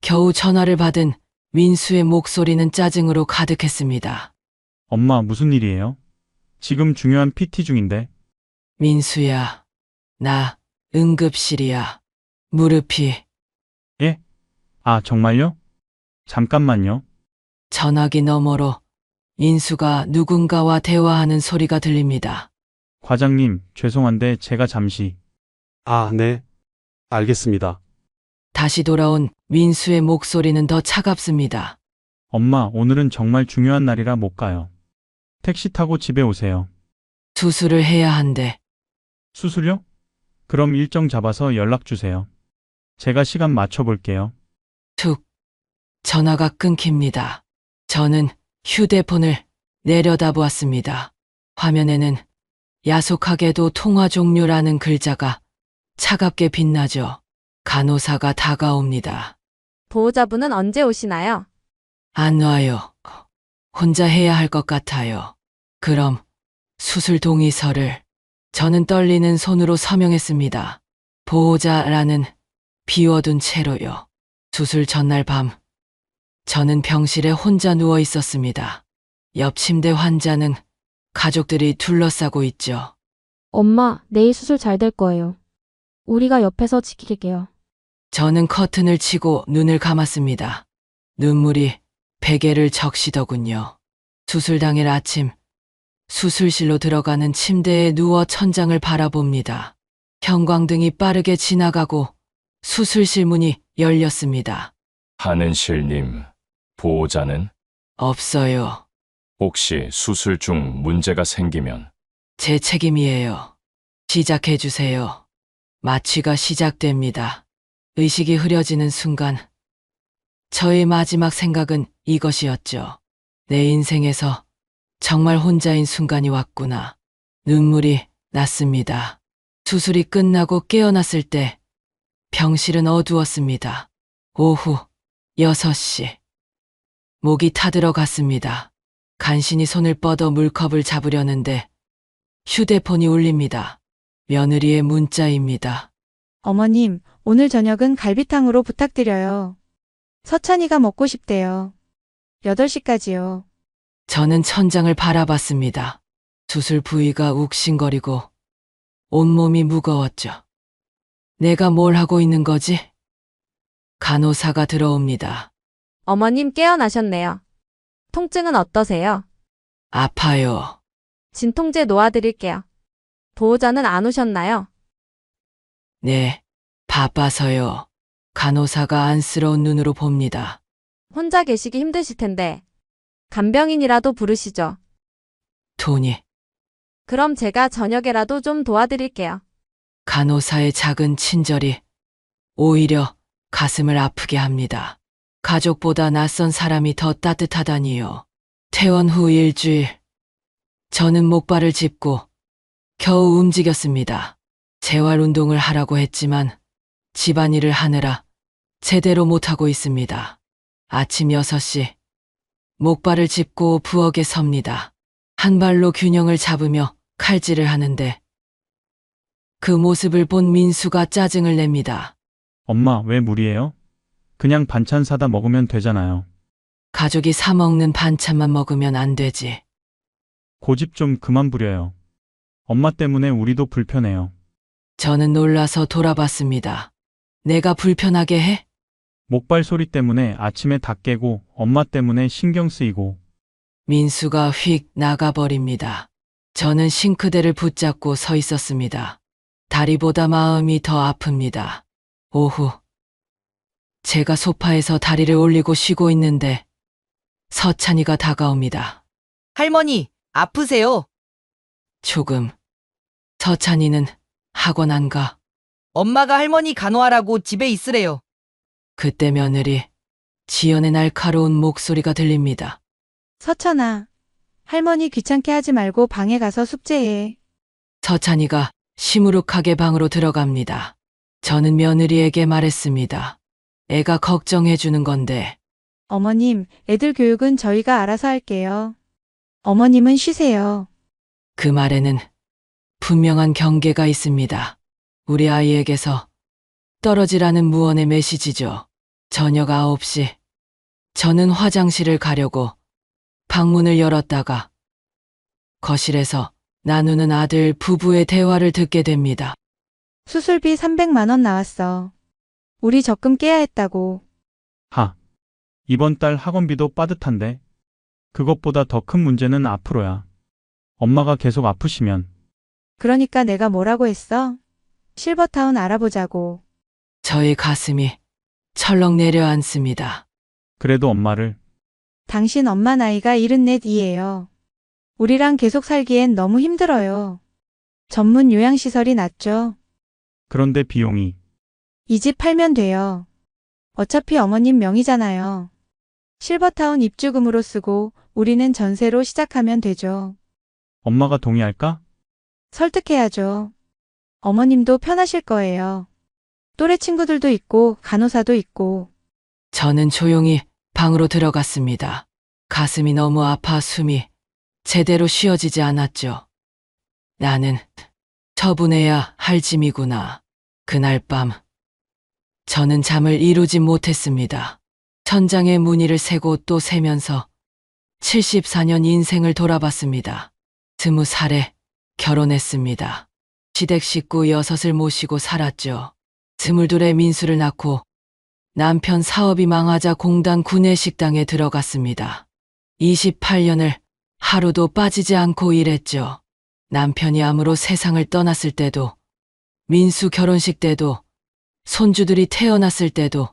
겨우 전화를 받은 민수의 목소리는 짜증으로 가득했습니다. 엄마, 무슨 일이에요? 지금 중요한 PT 중인데. 민수야, 나 응급실이야. 무릎이. 예? 아, 정말요? 잠깐만요. 전화기 너머로 민수가 누군가와 대화하는 소리가 들립니다. 과장님, 죄송한데 제가 잠시. 아, 네. 알겠습니다. 다시 돌아온 민수의 목소리는 더 차갑습니다. 엄마, 오늘은 정말 중요한 날이라 못 가요. 택시 타고 집에 오세요. 수술을 해야 한대. 수술요? 그럼 일정 잡아서 연락 주세요. 제가 시간 맞춰 볼게요. 툭. 전화가 끊깁니다. 저는 휴대폰을 내려다보았습니다. 화면에는 야속하게도 통화 종료라는 글자가 차갑게 빛나죠. 간호사가 다가옵니다. 보호자분은 언제 오시나요? 안 와요. 혼자 해야 할 것 같아요. 그럼 수술 동의서를. 저는 떨리는 손으로 서명했습니다. 보호자라는 비워둔 채로요. 수술 전날 밤 저는 병실에 혼자 누워 있었습니다. 옆 침대 환자는 가족들이 둘러싸고 있죠. 엄마, 내일 수술 잘 될 거예요. 우리가 옆에서 지킬게요. 저는 커튼을 치고 눈을 감았습니다. 눈물이 베개를 적시더군요. 수술 당일 아침 수술실로 들어가는 침대에 누워 천장을 바라봅니다. 형광등이 빠르게 지나가고 수술실 문이 열렸습니다. 한은실님, 보호자는? 없어요. 혹시 수술 중 문제가 생기면? 제 책임이에요. 시작해 주세요. 마취가 시작됩니다. 의식이 흐려지는 순간 저의 마지막 생각은 이것이었죠. 내 인생에서 정말 혼자인 순간이 왔구나. 눈물이 났습니다. 수술이 끝나고 깨어났을 때 병실은 어두웠습니다. 오후 6시. 목이 타들어갔습니다. 간신히 손을 뻗어 물컵을 잡으려는데 휴대폰이 울립니다. 며느리의 문자입니다. 어머님, 오늘 저녁은 갈비탕으로 부탁드려요. 서찬이가 먹고 싶대요. 8시까지요. 저는 천장을 바라봤습니다. 수술 부위가 욱신거리고 온몸이 무거웠죠. 내가 뭘 하고 있는 거지? 간호사가 들어옵니다. 어머님 깨어나셨네요. 통증은 어떠세요? 아파요. 진통제 놓아드릴게요. 보호자는 안 오셨나요? 네, 바빠서요. 간호사가 안쓰러운 눈으로 봅니다. 혼자 계시기 힘드실 텐데 간병인이라도 부르시죠. 돈이. 그럼 제가 저녁에라도 좀 도와드릴게요. 간호사의 작은 친절이 오히려 가슴을 아프게 합니다. 가족보다 낯선 사람이 더 따뜻하다니요. 퇴원 후 일주일. 저는 목발을 짚고 겨우 움직였습니다. 재활 운동을 하라고 했지만 집안일을 하느라 제대로 못하고 있습니다. 아침 6시. 목발을 짚고 부엌에 섭니다. 한 발로 균형을 잡으며 칼질을 하는데 그 모습을 본 민수가 짜증을 냅니다. 엄마, 왜 무리해요? 그냥 반찬 사다 먹으면 되잖아요. 가족이 사 먹는 반찬만 먹으면 안 되지. 고집 좀 그만 부려요. 엄마 때문에 우리도 불편해요. 저는 놀라서 돌아봤습니다. 내가 불편하게 해? 목발 소리 때문에 아침에 다 깨고 엄마 때문에 신경 쓰이고. 민수가 휙 나가버립니다. 저는 싱크대를 붙잡고 서 있었습니다. 다리보다 마음이 더 아픕니다. 오후. 제가 소파에서 다리를 올리고 쉬고 있는데 서찬이가 다가옵니다. 할머니, 아프세요? 조금. 서찬이는 학원 안 가. 엄마가 할머니 간호하라고 집에 있으래요. 그때 며느리 지연의 날카로운 목소리가 들립니다. 서찬아, 할머니 귀찮게 하지 말고 방에 가서 숙제해. 서찬이가 시무룩하게 방으로 들어갑니다. 저는 며느리에게 말했습니다. 애가 걱정해 주는 건데. 어머님, 애들 교육은 저희가 알아서 할게요. 어머님은 쉬세요. 그 말에는 분명한 경계가 있습니다. 우리 아이에게서 떨어지라는 무언의 메시지죠. 저녁 9시. 저는 화장실을 가려고 방문을 열었다가 거실에서 나누는 아들 부부의 대화를 듣게 됩니다. 수술비 300만 원 나왔어. 우리 적금 깨야 했다고. 하. 이번 달 학원비도 빠듯한데. 그것보다 더 큰 문제는 앞으로야. 엄마가 계속 아프시면. 그러니까 내가 뭐라고 했어? 실버타운 알아보자고. 저의 가슴이 철렁 내려앉습니다. 그래도 엄마를. 당신 엄마 나이가 74이에요. 우리랑 계속 살기엔 너무 힘들어요. 전문 요양시설이 낫죠. 그런데 비용이. 이 집 팔면 돼요. 어차피 어머님 명의잖아요. 실버타운 입주금으로 쓰고 우리는 전세로 시작하면 되죠. 엄마가 동의할까? 설득해야죠. 어머님도 편하실 거예요. 또래 친구들도 있고 간호사도 있고. 저는 조용히 방으로 들어갔습니다. 가슴이 너무 아파 숨이 제대로 쉬어지지 않았죠. 나는 처분해야 할 짐이구나. 그날 밤 저는 잠을 이루지 못했습니다. 천장에 무늬를 세고 또 세면서 74년 인생을 돌아봤습니다. 20살에 결혼했습니다. 시댁 식구 6을 모시고 살았죠. 22에 민수를 낳고 남편 사업이 망하자 공단 구내식당에 들어갔습니다. 28년을 하루도 빠지지 않고 일했죠. 남편이 암으로 세상을 떠났을 때도, 민수 결혼식 때도, 손주들이 태어났을 때도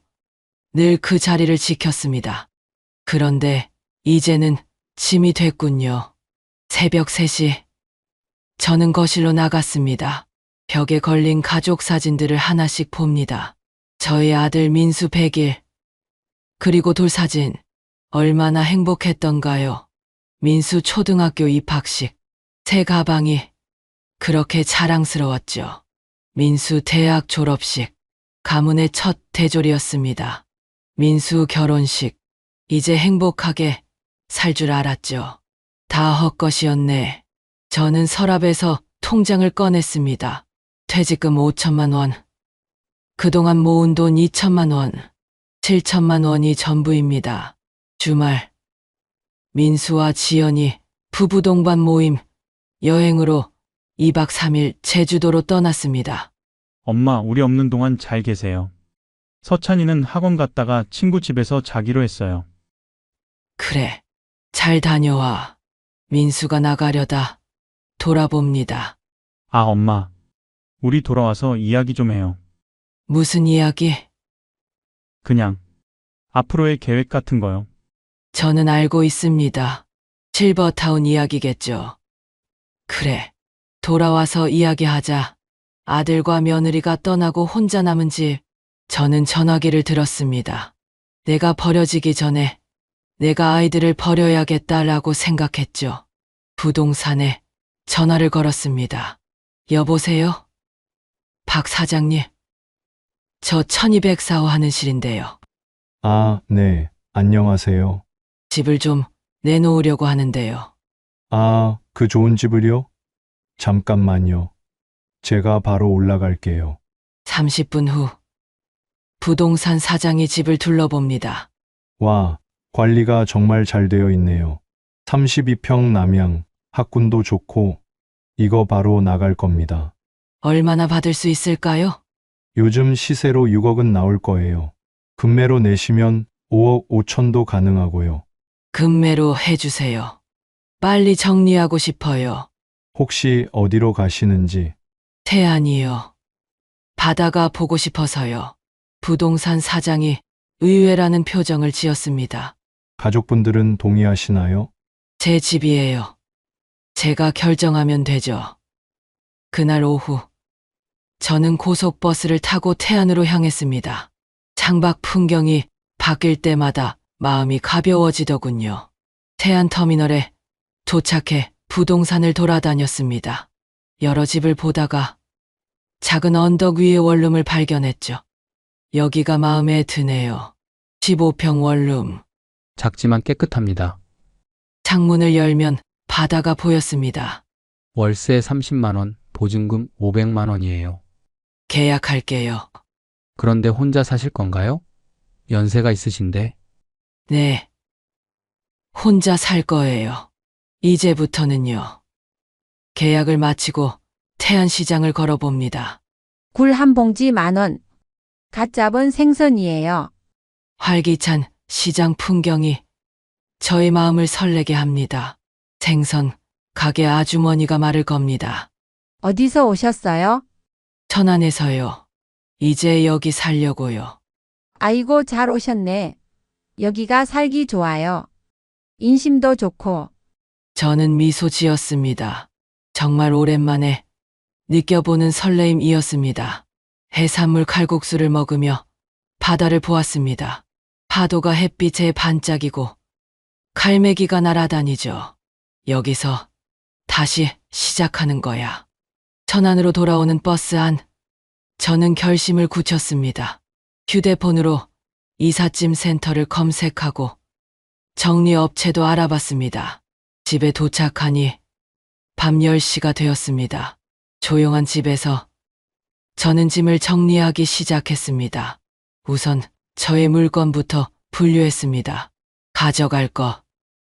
늘 그 자리를 지켰습니다. 그런데 이제는 짐이 됐군요. 새벽 3시, 저는 거실로 나갔습니다. 벽에 걸린 가족 사진들을 하나씩 봅니다. 저희 아들 민수 100일, 그리고 돌사진. 얼마나 행복했던가요. 민수 초등학교 입학식, 새 가방이 그렇게 자랑스러웠죠. 민수 대학 졸업식, 가문의 첫 대졸이었습니다. 민수 결혼식, 이제 행복하게 살 줄 알았죠. 다 헛것이었네. 저는 서랍에서 통장을 꺼냈습니다. 퇴직금 5천만 원, 그동안 모은 돈 2천만 원, 7천만 원이 전부입니다. 주말, 민수와 지연이 부부 동반 모임, 여행으로 2박 3일 제주도로 떠났습니다. 엄마, 우리 없는 동안 잘 계세요. 서찬이는 학원 갔다가 친구 집에서 자기로 했어요. 그래, 잘 다녀와. 민수가 나가려다 돌아봅니다. 아, 엄마. 우리 돌아와서 이야기 좀 해요. 무슨 이야기? 그냥 앞으로의 계획 같은 거요. 저는 알고 있습니다. 실버타운 이야기겠죠. 그래, 돌아와서 이야기하자. 아들과 며느리가 떠나고 혼자 남은 집. 저는 전화기를 들었습니다. 내가 버려지기 전에 내가 아이들을 버려야겠다라고 생각했죠. 부동산에 전화를 걸었습니다. 여보세요? 박 사장님. 저 1204호 하는 실인데요. 아, 네. 안녕하세요. 집을 좀 내놓으려고 하는데요. 아, 그 좋은 집을요? 잠깐만요. 제가 바로 올라갈게요. 30분 후 부동산 사장이 집을 둘러봅니다. 와, 관리가 정말 잘 되어 있네요. 32평 남양, 학군도 좋고, 이거 바로 나갈 겁니다. 얼마나 받을 수 있을까요? 요즘 시세로 6억은 나올 거예요. 금매로 내시면 5억 5천도 가능하고요. 금매로 해주세요. 빨리 정리하고 싶어요. 혹시 어디로 가시는지? 태안이요. 바다가 보고 싶어서요. 부동산 사장이 의외라는 표정을 지었습니다. 가족분들은 동의하시나요? 제 집이에요. 제가 결정하면 되죠. 그날 오후, 저는 고속버스를 타고 태안으로 향했습니다. 창밖 풍경이 바뀔 때마다 마음이 가벼워지더군요. 태안터미널에 도착해 부동산을 돌아다녔습니다. 여러 집을 보다가 작은 언덕 위의 원룸을 발견했죠. 여기가 마음에 드네요. 15평 원룸. 작지만 깨끗합니다. 창문을 열면 바다가 보였습니다. 월세 30만 원, 보증금 500만 원이에요. 계약할게요. 그런데 혼자 사실 건가요? 연세가 있으신데. 네. 혼자 살 거예요. 이제부터는요. 계약을 마치고 태안시장을 걸어봅니다. 굴 한 봉지 10,000원. 갓 잡은 생선이에요. 활기찬 시장 풍경이 저의 마음을 설레게 합니다. 생선, 가게 아주머니가 말을 겁니다. 어디서 오셨어요? 천안에서요. 이제 여기 살려고요. 아이고, 잘 오셨네. 여기가 살기 좋아요. 인심도 좋고. 저는 미소 지었습니다. 정말 오랜만에 느껴보는 설레임이었습니다. 해산물 칼국수를 먹으며 바다를 보았습니다. 파도가 햇빛에 반짝이고 갈매기가 날아다니죠. 여기서 다시 시작하는 거야. 천안으로 돌아오는 버스 안, 저는 결심을 굳혔습니다. 휴대폰으로 이삿짐 센터를 검색하고 정리업체도 알아봤습니다. 집에 도착하니 밤 10시가 되었습니다. 조용한 집에서 저는 짐을 정리하기 시작했습니다. 우선 저의 물건부터 분류했습니다. 가져갈 거,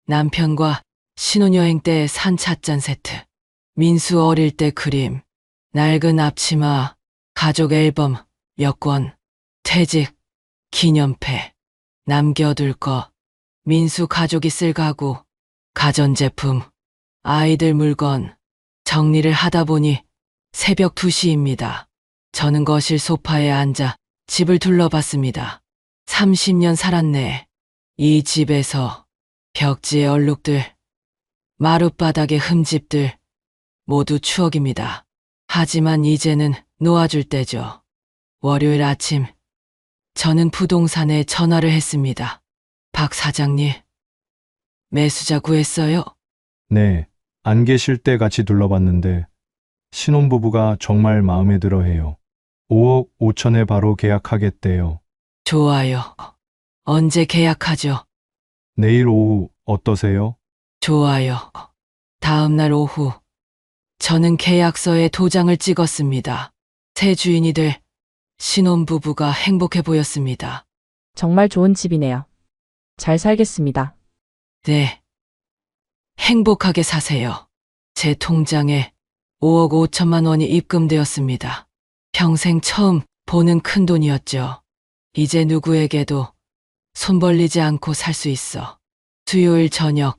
남편과 신혼여행 때 산 찻잔 세트, 민수 어릴 때 그림, 낡은 앞치마, 가족 앨범, 여권, 퇴직, 기념패, 남겨둘 거, 민수 가족이 쓸 가구, 가전제품, 아이들 물건, 정리를 하다 보니 새벽 2시입니다. 저는 거실 소파에 앉아 집을 둘러봤습니다. 30년 살았네. 이 집에서 벽지의 얼룩들, 마룻바닥의 흠집들, 모두 추억입니다. 하지만 이제는 놓아줄 때죠. 월요일 아침, 저는 부동산에 전화를 했습니다. 박 사장님, 매수자 구했어요? 네, 안 계실 때 같이 둘러봤는데 신혼부부가 정말 마음에 들어 해요. 5억 5천에 바로 계약하겠대요. 좋아요. 언제 계약하죠? 내일 오후 어떠세요? 좋아요. 다음 날 오후, 저는 계약서에 도장을 찍었습니다. 새 주인이 될 신혼부부가 행복해 보였습니다. 정말 좋은 집이네요. 잘 살겠습니다. 네. 행복하게 사세요. 제 통장에 5억 5천만 원이 입금되었습니다. 평생 처음 보는 큰돈이었죠. 이제 누구에게도 손 벌리지 않고 살 수 있어. 수요일 저녁,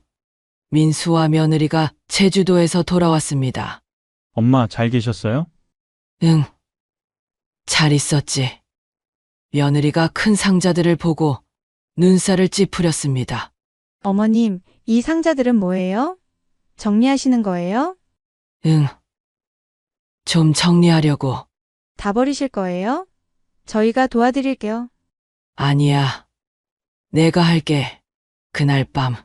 민수와 며느리가 제주도에서 돌아왔습니다. 엄마 잘 계셨어요? 응. 잘 있었지. 며느리가 큰 상자들을 보고 눈살을 찌푸렸습니다. 어머님, 이 상자들은 뭐예요? 정리하시는 거예요? 응. 좀 정리하려고. 다 버리실 거예요? 저희가 도와드릴게요. 아니야. 내가 할게. 그날 밤.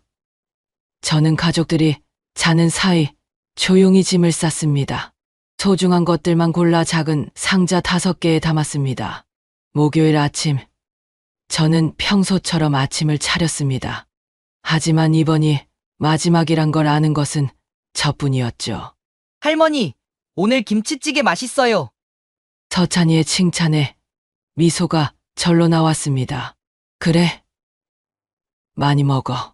저는 가족들이 자는 사이 조용히 짐을 쌌습니다. 소중한 것들만 골라 작은 상자 5개에 담았습니다. 목요일 아침, 저는 평소처럼 아침을 차렸습니다. 하지만 이번이 마지막이란 걸 아는 것은 저뿐이었죠. 할머니, 오늘 김치찌개 맛있어요. 서찬이의 칭찬에 미소가 절로 나왔습니다. 그래? 많이 먹어.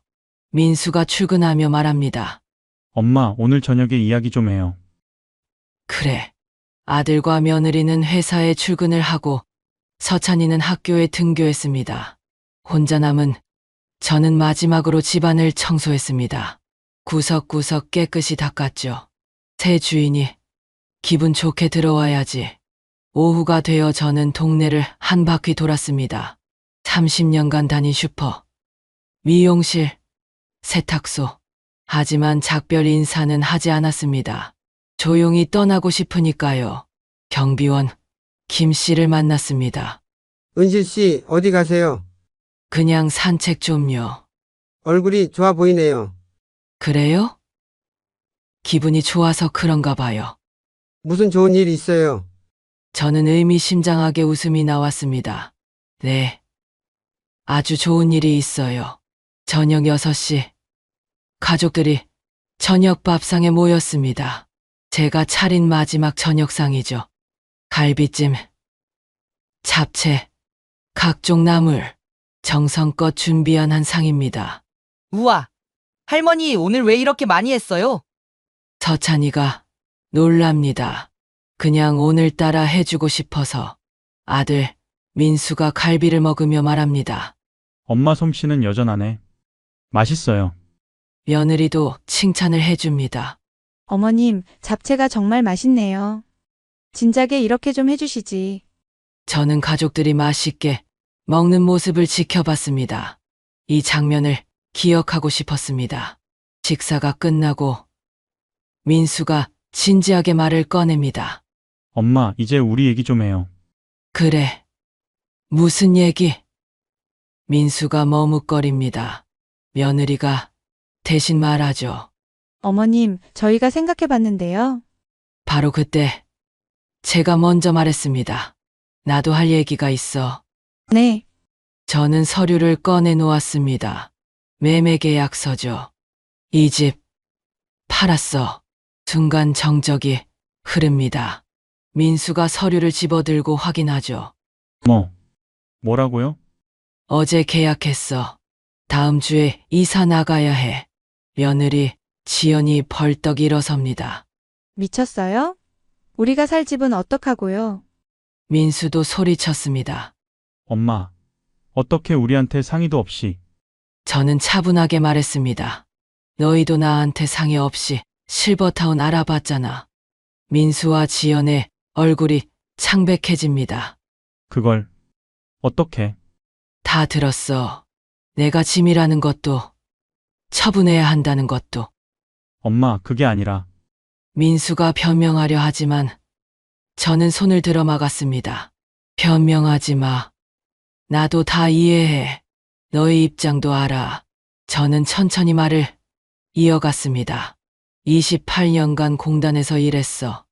민수가 출근하며 말합니다. 엄마, 오늘 저녁에 이야기 좀 해요. 그래. 아들과 며느리는 회사에 출근을 하고 서찬이는 학교에 등교했습니다. 혼자 남은 저는 마지막으로 집안을 청소했습니다. 구석구석 깨끗이 닦았죠. 새 주인이 기분 좋게 들어와야지. 오후가 되어 저는 동네를 한 바퀴 돌았습니다. 30년간 다닌 슈퍼, 미용실, 세탁소. 하지만 작별 인사는 하지 않았습니다. 조용히 떠나고 싶으니까요. 경비원 김 씨를 만났습니다. 은실 씨, 어디 가세요? 그냥 산책 좀요. 얼굴이 좋아 보이네요. 그래요? 기분이 좋아서 그런가 봐요. 무슨 좋은 일 있어요? 저는 의미심장하게 웃음이 나왔습니다. 네. 아주 좋은 일이 있어요. 저녁 6시. 가족들이 저녁 밥상에 모였습니다. 제가 차린 마지막 저녁상이죠. 갈비찜, 잡채, 각종 나물, 정성껏 준비한 한 상입니다. 우와, 할머니 오늘 왜 이렇게 많이 했어요? 서찬이가 놀랍니다. 그냥 오늘따라 해주고 싶어서 아들 민수가 갈비를 먹으며 말합니다. 엄마 솜씨는 여전하네. 맛있어요. 며느리도 칭찬을 해줍니다. 어머님, 잡채가 정말 맛있네요. 진작에 이렇게 좀 해주시지. 저는 가족들이 맛있게 먹는 모습을 지켜봤습니다. 이 장면을 기억하고 싶었습니다. 식사가 끝나고 민수가 진지하게 말을 꺼냅니다. 엄마, 이제 우리 얘기 좀 해요. 그래. 무슨 얘기? 민수가 머뭇거립니다. 며느리가 대신 말하죠. 어머님, 저희가 생각해 봤는데요. 바로 그때 제가 먼저 말했습니다. 나도 할 얘기가 있어. 네. 저는 서류를 꺼내 놓았습니다. 매매 계약서죠. 이 집 팔았어. 순간 정적이 흐릅니다. 민수가 서류를 집어들고 확인하죠. 뭐라고요? 어제 계약했어. 다음 주에 이사 나가야 해. 며느리 지연이 벌떡 일어섭니다. 미쳤어요? 우리가 살 집은 어떡하고요? 민수도 소리쳤습니다. 엄마, 어떻게 우리한테 상의도 없이. 저는 차분하게 말했습니다. 너희도 나한테 상의 없이 실버타운 알아봤잖아. 민수와 지연의 얼굴이 창백해집니다. 그걸 어떻게? 다 들었어. 내가 짐이라는 것도 처분해야 한다는 것도. 엄마, 그게 아니라. 민수가 변명하려 하지만 저는 손을 들어 막았습니다. 변명하지 마. 나도 다 이해해. 너의 입장도 알아. 저는 천천히 말을 이어갔습니다. 28년간 공단에서 일했어.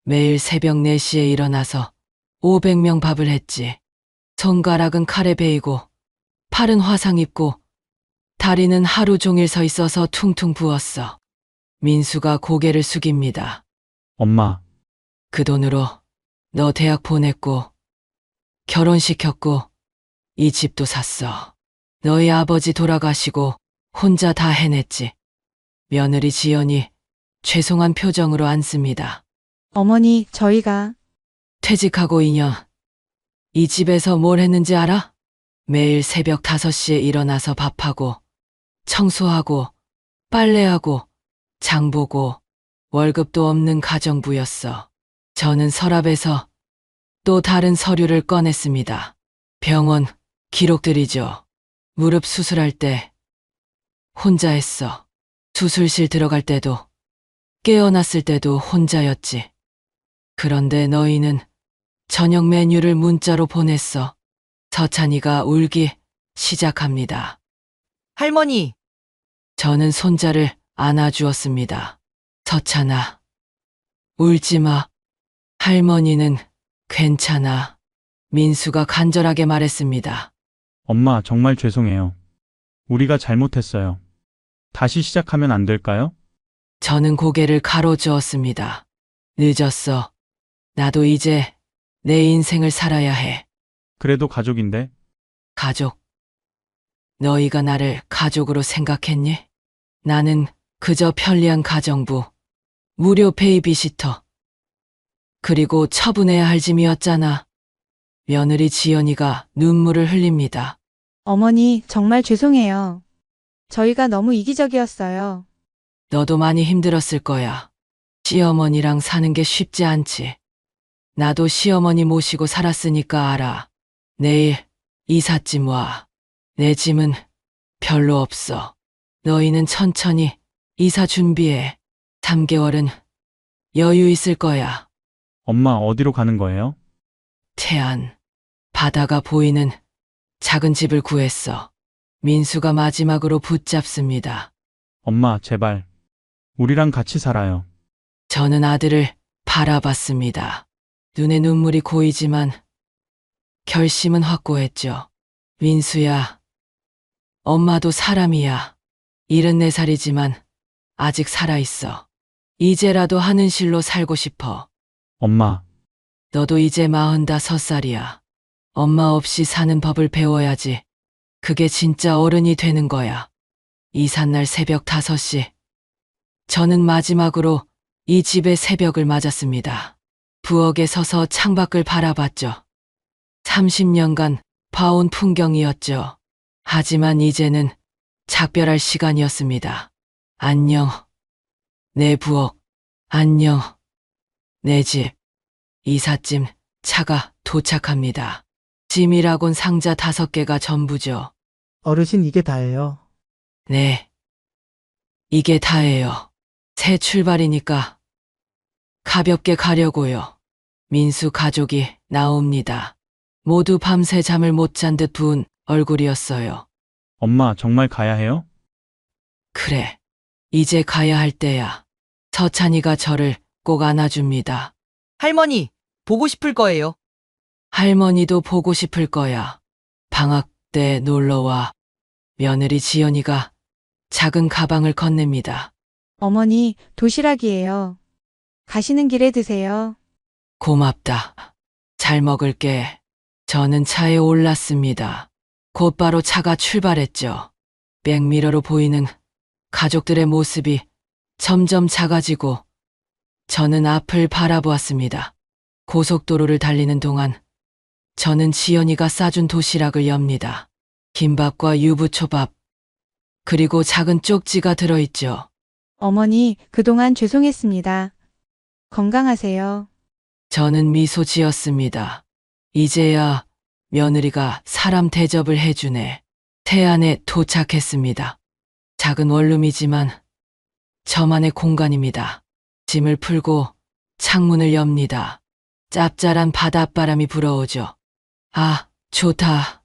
매일 새벽 4시에 일어나서 500명 밥을 했지. 손가락은 칼에 베이고 팔은 화상 입고 다리는 하루 종일 서 있어서 퉁퉁 부었어. 민수가 고개를 숙입니다. 엄마. 그 돈으로 너 대학 보냈고 결혼시켰고 이 집도 샀어. 너희 아버지 돌아가시고 혼자 다 해냈지. 며느리 지연이 죄송한 표정으로 앉습니다. 어머니, 저희가 퇴직하고 2년. 이 집에서 뭘 했는지 알아? 매일 새벽 5시에 일어나서 밥하고 청소하고 빨래하고 장보고 월급도 없는 가정부였어. 저는 서랍에서 또 다른 서류를 꺼냈습니다. 병원 기록들이죠. 무릎 수술할 때 혼자 했어. 수술실 들어갈 때도 깨어났을 때도 혼자였지. 그런데 너희는 저녁 메뉴를 문자로 보냈어. 서찬이가 울기 시작합니다. 할머니, 저는 손자를 안아주었습니다. 서찬아, 울지 마. 할머니는 괜찮아. 민수가 간절하게 말했습니다. 엄마, 정말 죄송해요. 우리가 잘못했어요. 다시 시작하면 안 될까요? 저는 고개를 가로저었습니다. 늦었어. 나도 이제 내 인생을 살아야 해. 그래도 가족인데. 가족. 너희가 나를 가족으로 생각했니? 나는 그저 편리한 가정부, 무료 베이비시터, 그리고 처분해야 할 짐이었잖아. 며느리 지연이가 눈물을 흘립니다. 어머니, 정말 죄송해요. 저희가 너무 이기적이었어요. 너도 많이 힘들었을 거야. 시어머니랑 사는 게 쉽지 않지. 나도 시어머니 모시고 살았으니까 알아. 내일 이삿짐 와. 내 짐은 별로 없어. 너희는 천천히 이사 준비해. 3개월은 여유 있을 거야. 엄마, 어디로 가는 거예요? 태안, 바다가 보이는 작은 집을 구했어. 민수가 마지막으로 붙잡습니다. 엄마, 제발. 우리랑 같이 살아요. 저는 아들을 바라봤습니다. 눈에 눈물이 고이지만 결심은 확고했죠. 민수야, 엄마도 사람이야. 74살이지만 아직 살아있어. 이제라도 하는 실로 살고 싶어. 엄마. 너도 이제 45살이야. 엄마 없이 사는 법을 배워야지. 그게 진짜 어른이 되는 거야. 이삿날 새벽 5시. 저는 마지막으로 이 집의 새벽을 맞았습니다. 부엌에 서서 창밖을 바라봤죠. 30년간 봐온 풍경이었죠. 하지만 이제는 작별할 시간이었습니다. 안녕, 내 부엌. 안녕, 내 집. 이삿짐, 차가 도착합니다. 짐이라곤 상자 5개가 전부죠. 어르신 이게 다예요. 네, 이게 다예요. 새 출발이니까 가볍게 가려고요. 민수 가족이 나옵니다. 모두 밤새 잠을 못 잔 듯 부은 얼굴이었어요. 엄마, 정말 가야 해요? 그래, 이제 가야 할 때야. 서찬이가 저를 꼭 안아줍니다. 할머니, 보고 싶을 거예요. 할머니도 보고 싶을 거야. 방학 때 놀러와. 며느리 지연이가 작은 가방을 건넵니다. 어머니, 도시락이에요. 가시는 길에 드세요. 고맙다. 잘 먹을게. 저는 차에 올랐습니다. 곧바로 차가 출발했죠. 백미러로 보이는 가족들의 모습이 점점 작아지고 저는 앞을 바라보았습니다. 고속도로를 달리는 동안 저는 지연이가 싸준 도시락을 엽니다. 김밥과 유부초밥, 그리고 작은 쪽지가 들어있죠. 어머니, 그동안 죄송했습니다. 건강하세요. 저는 미소 지었습니다. 이제야 며느리가 사람 대접을 해주네. 태안에 도착했습니다. 작은 원룸이지만 저만의 공간입니다. 짐을 풀고 창문을 엽니다. 짭짤한 바닷바람이 불어오죠. 아, 좋다.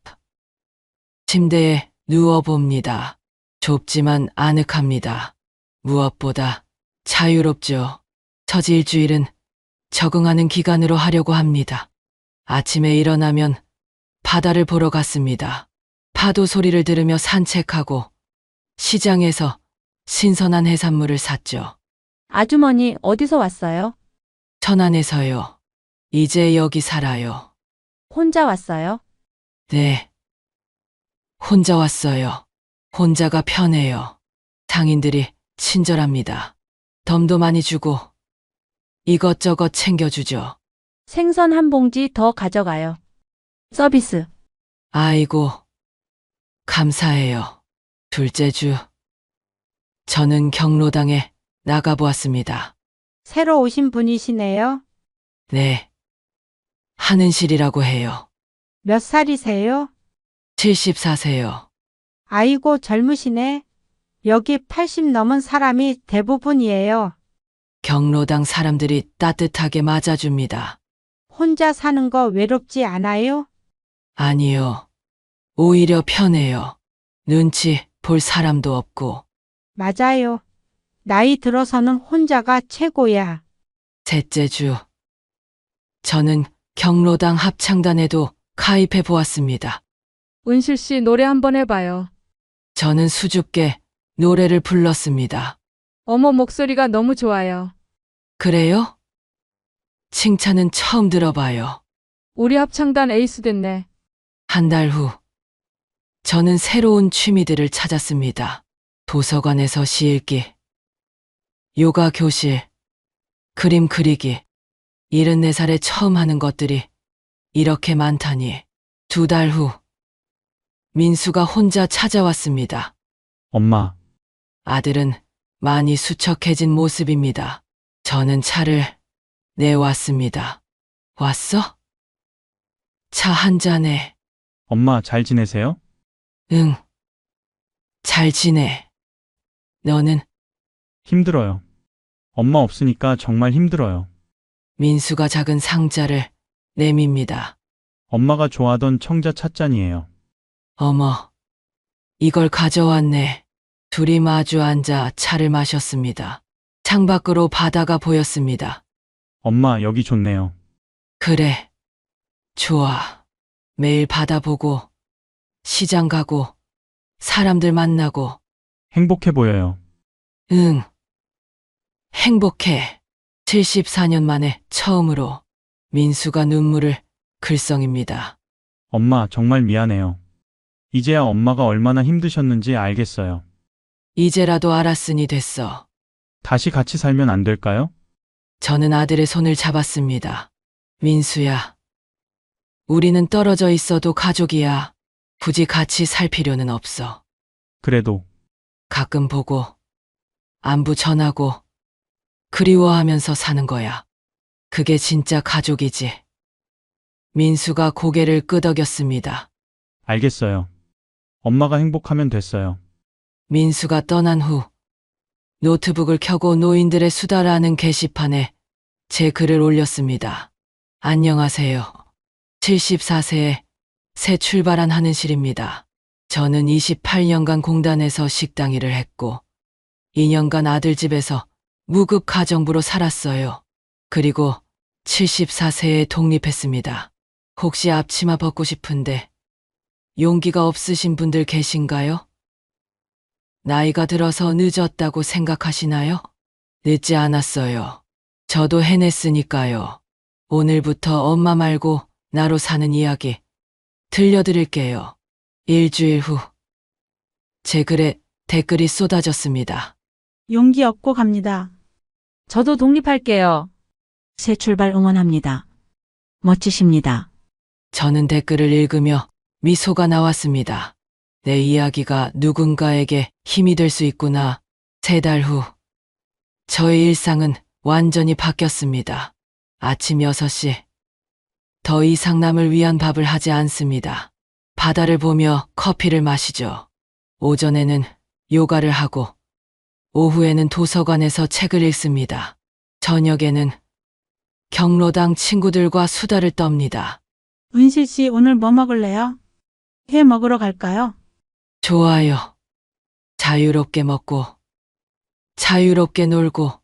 침대에 누워봅니다. 좁지만 아늑합니다. 무엇보다 자유롭죠. 첫 일주일은 적응하는 기간으로 하려고 합니다. 아침에 일어나면 바다를 보러 갔습니다. 파도 소리를 들으며 산책하고 시장에서 신선한 해산물을 샀죠. 아주머니 어디서 왔어요? 천안에서요. 이제 여기 살아요. 혼자 왔어요? 네. 혼자 왔어요. 혼자가 편해요. 상인들이 친절합니다. 덤도 많이 주고 이것저것 챙겨주죠. 생선 한 봉지 더 가져가요. 서비스. 아이고, 감사해요. 둘째 주, 저는 경로당에 나가보았습니다. 새로 오신 분이시네요. 네. 하는실이라고 해요. 몇 살이세요? 74세요. 아이고 젊으시네. 여기 80 넘은 사람이 대부분이에요. 경로당 사람들이 따뜻하게 맞아줍니다. 혼자 사는 거 외롭지 않아요? 아니요. 오히려 편해요. 눈치 볼 사람도 없고. 맞아요. 나이 들어서는 혼자가 최고야. 셋째 주, 저는 경로당 합창단에도 가입해 보았습니다. 은실 씨 노래 한번 해봐요. 저는 수줍게 노래를 불렀습니다. 어머 목소리가 너무 좋아요. 그래요? 칭찬은 처음 들어봐요. 우리 합창단 에이스 됐네. 한 달 후, 저는 새로운 취미들을 찾았습니다. 도서관에서 시 읽기, 요가 교실, 그림 그리기. 74살에 처음 하는 것들이 이렇게 많다니. 2달 후, 민수가 혼자 찾아왔습니다. 엄마, 아들은 많이 수척해진 모습입니다. 저는 차를 내왔습니다. 왔어? 차 한 잔에. 엄마 잘 지내세요? 응. 잘 지내. 너는? 힘들어요. 엄마 없으니까 정말 힘들어요. 민수가 작은 상자를 내밉니다. 엄마가 좋아하던 청자 찻잔이에요. 어머, 이걸 가져왔네. 둘이 마주 앉아 차를 마셨습니다. 창밖으로 바다가 보였습니다. 엄마 여기 좋네요. 그래, 좋아. 매일 바다 보고, 시장 가고, 사람들 만나고. 행복해 보여요. 응, 행복해. 74년 만에 처음으로 민수가 눈물을 글썽입니다. 엄마, 정말 미안해요. 이제야 엄마가 얼마나 힘드셨는지 알겠어요. 이제라도 알았으니 됐어. 다시 같이 살면 안 될까요? 저는 아들의 손을 잡았습니다. 민수야. 우리는 떨어져 있어도 가족이야. 굳이 같이 살 필요는 없어. 그래도 가끔 보고, 안부 전하고, 그리워하면서 사는 거야. 그게 진짜 가족이지. 민수가 고개를 끄덕였습니다. 알겠어요. 엄마가 행복하면 됐어요. 민수가 떠난 후 노트북을 켜고 노인들의 수다라는 게시판에 제 글을 올렸습니다. 안녕하세요. 74세에 새 출발한 하는실입니다. 저는 28년간 공단에서 식당 일을 했고 2년간 아들 집에서 무급 가정부로 살았어요. 그리고 74세에 독립했습니다. 혹시 앞치마 벗고 싶은데 용기가 없으신 분들 계신가요? 나이가 들어서 늦었다고 생각하시나요? 늦지 않았어요. 저도 해냈으니까요. 오늘부터 엄마 말고 나로 사는 이야기 들려드릴게요. 일주일 후 제 글에 댓글이 쏟아졌습니다. 용기 얻고 갑니다. 저도 독립할게요. 새 출발 응원합니다. 멋지십니다. 저는 댓글을 읽으며 미소가 나왔습니다. 내 이야기가 누군가에게 힘이 될 수 있구나. 3달 후 저의 일상은 완전히 바뀌었습니다. 아침 6시. 더 이상 남을 위한 밥을 하지 않습니다. 바다를 보며 커피를 마시죠. 오전에는 요가를 하고 오후에는 도서관에서 책을 읽습니다. 저녁에는 경로당 친구들과 수다를 떱니다. 은실 씨, 오늘 뭐 먹을래요? 회 먹으러 갈까요? 좋아요. 자유롭게 먹고, 자유롭게 놀고,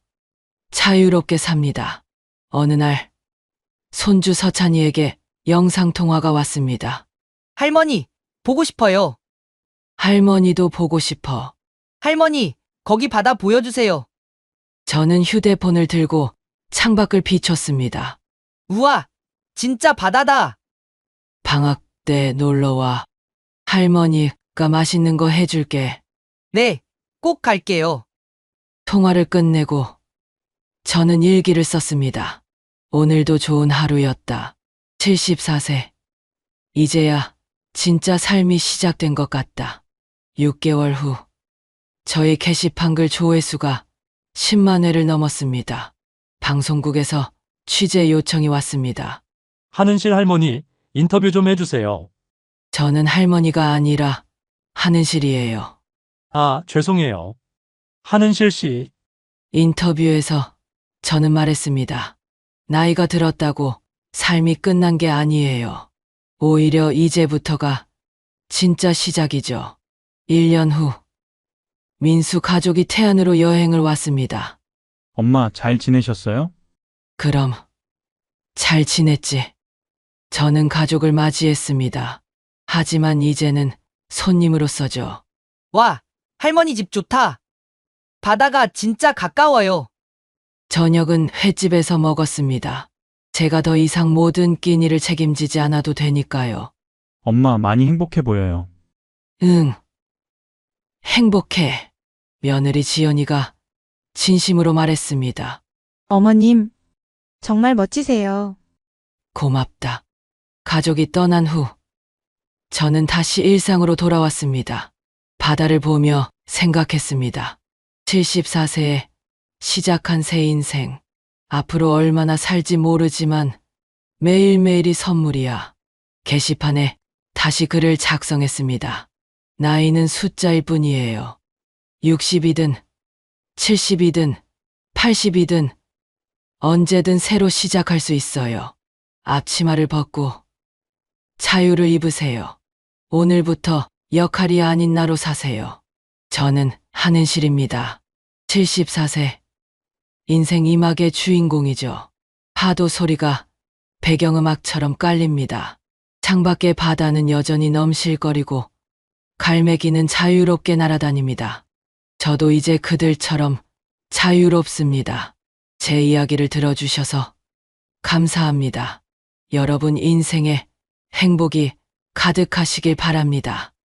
자유롭게 삽니다. 어느 날, 손주 서찬이에게 영상통화가 왔습니다. 할머니, 보고 싶어요. 할머니도 보고 싶어. 할머니, 거기 바다 보여주세요. 저는 휴대폰을 들고 창밖을 비췄습니다. 우와, 진짜 바다다. 방학 때 놀러와. 할머니가 맛있는 거 해줄게. 네, 꼭 갈게요. 통화를 끝내고 저는 일기를 썼습니다. 오늘도 좋은 하루였다. 74세. 이제야 진짜 삶이 시작된 것 같다. 6개월 후 저의 게시판 글 조회수가 10만 회를 넘었습니다. 방송국에서 취재 요청이 왔습니다. 하는실 할머니, 인터뷰 좀 해주세요. 저는 할머니가 아니라 하는실이에요. 아, 죄송해요. 하는실 씨. 인터뷰에서 저는 말했습니다. 나이가 들었다고 삶이 끝난 게 아니에요. 오히려 이제부터가 진짜 시작이죠. 1년 후 민수 가족이 태안으로 여행을 왔습니다. 엄마, 잘 지내셨어요? 그럼 잘 지냈지. 저는 가족을 맞이했습니다. 하지만 이제는 손님으로서죠. 와, 할머니 집 좋다. 바다가 진짜 가까워요. 저녁은 횟집에서 먹었습니다. 제가 더 이상 모든 끼니를 책임지지 않아도 되니까요. 엄마, 많이 행복해 보여요. 응. 행복해. 며느리 지연이가 진심으로 말했습니다. 어머님, 정말 멋지세요. 고맙다. 가족이 떠난 후 저는 다시 일상으로 돌아왔습니다. 바다를 보며 생각했습니다. 74세에 시작한 새 인생. 앞으로 얼마나 살지 모르지만 매일매일이 선물이야. 게시판에 다시 글을 작성했습니다. 나이는 숫자일 뿐이에요. 60이든 70이든 80이든 언제든 새로 시작할 수 있어요. 앞치마를 벗고 자유를 입으세요. 오늘부터 역할이 아닌 나로 사세요. 저는 하는실입니다. 74세. 인생 이막의 주인공이죠. 파도 소리가 배경음악처럼 깔립니다. 창밖의 바다는 여전히 넘실거리고 갈매기는 자유롭게 날아다닙니다. 저도 이제 그들처럼 자유롭습니다. 제 이야기를 들어주셔서 감사합니다. 여러분 인생에 행복이 가득하시길 바랍니다.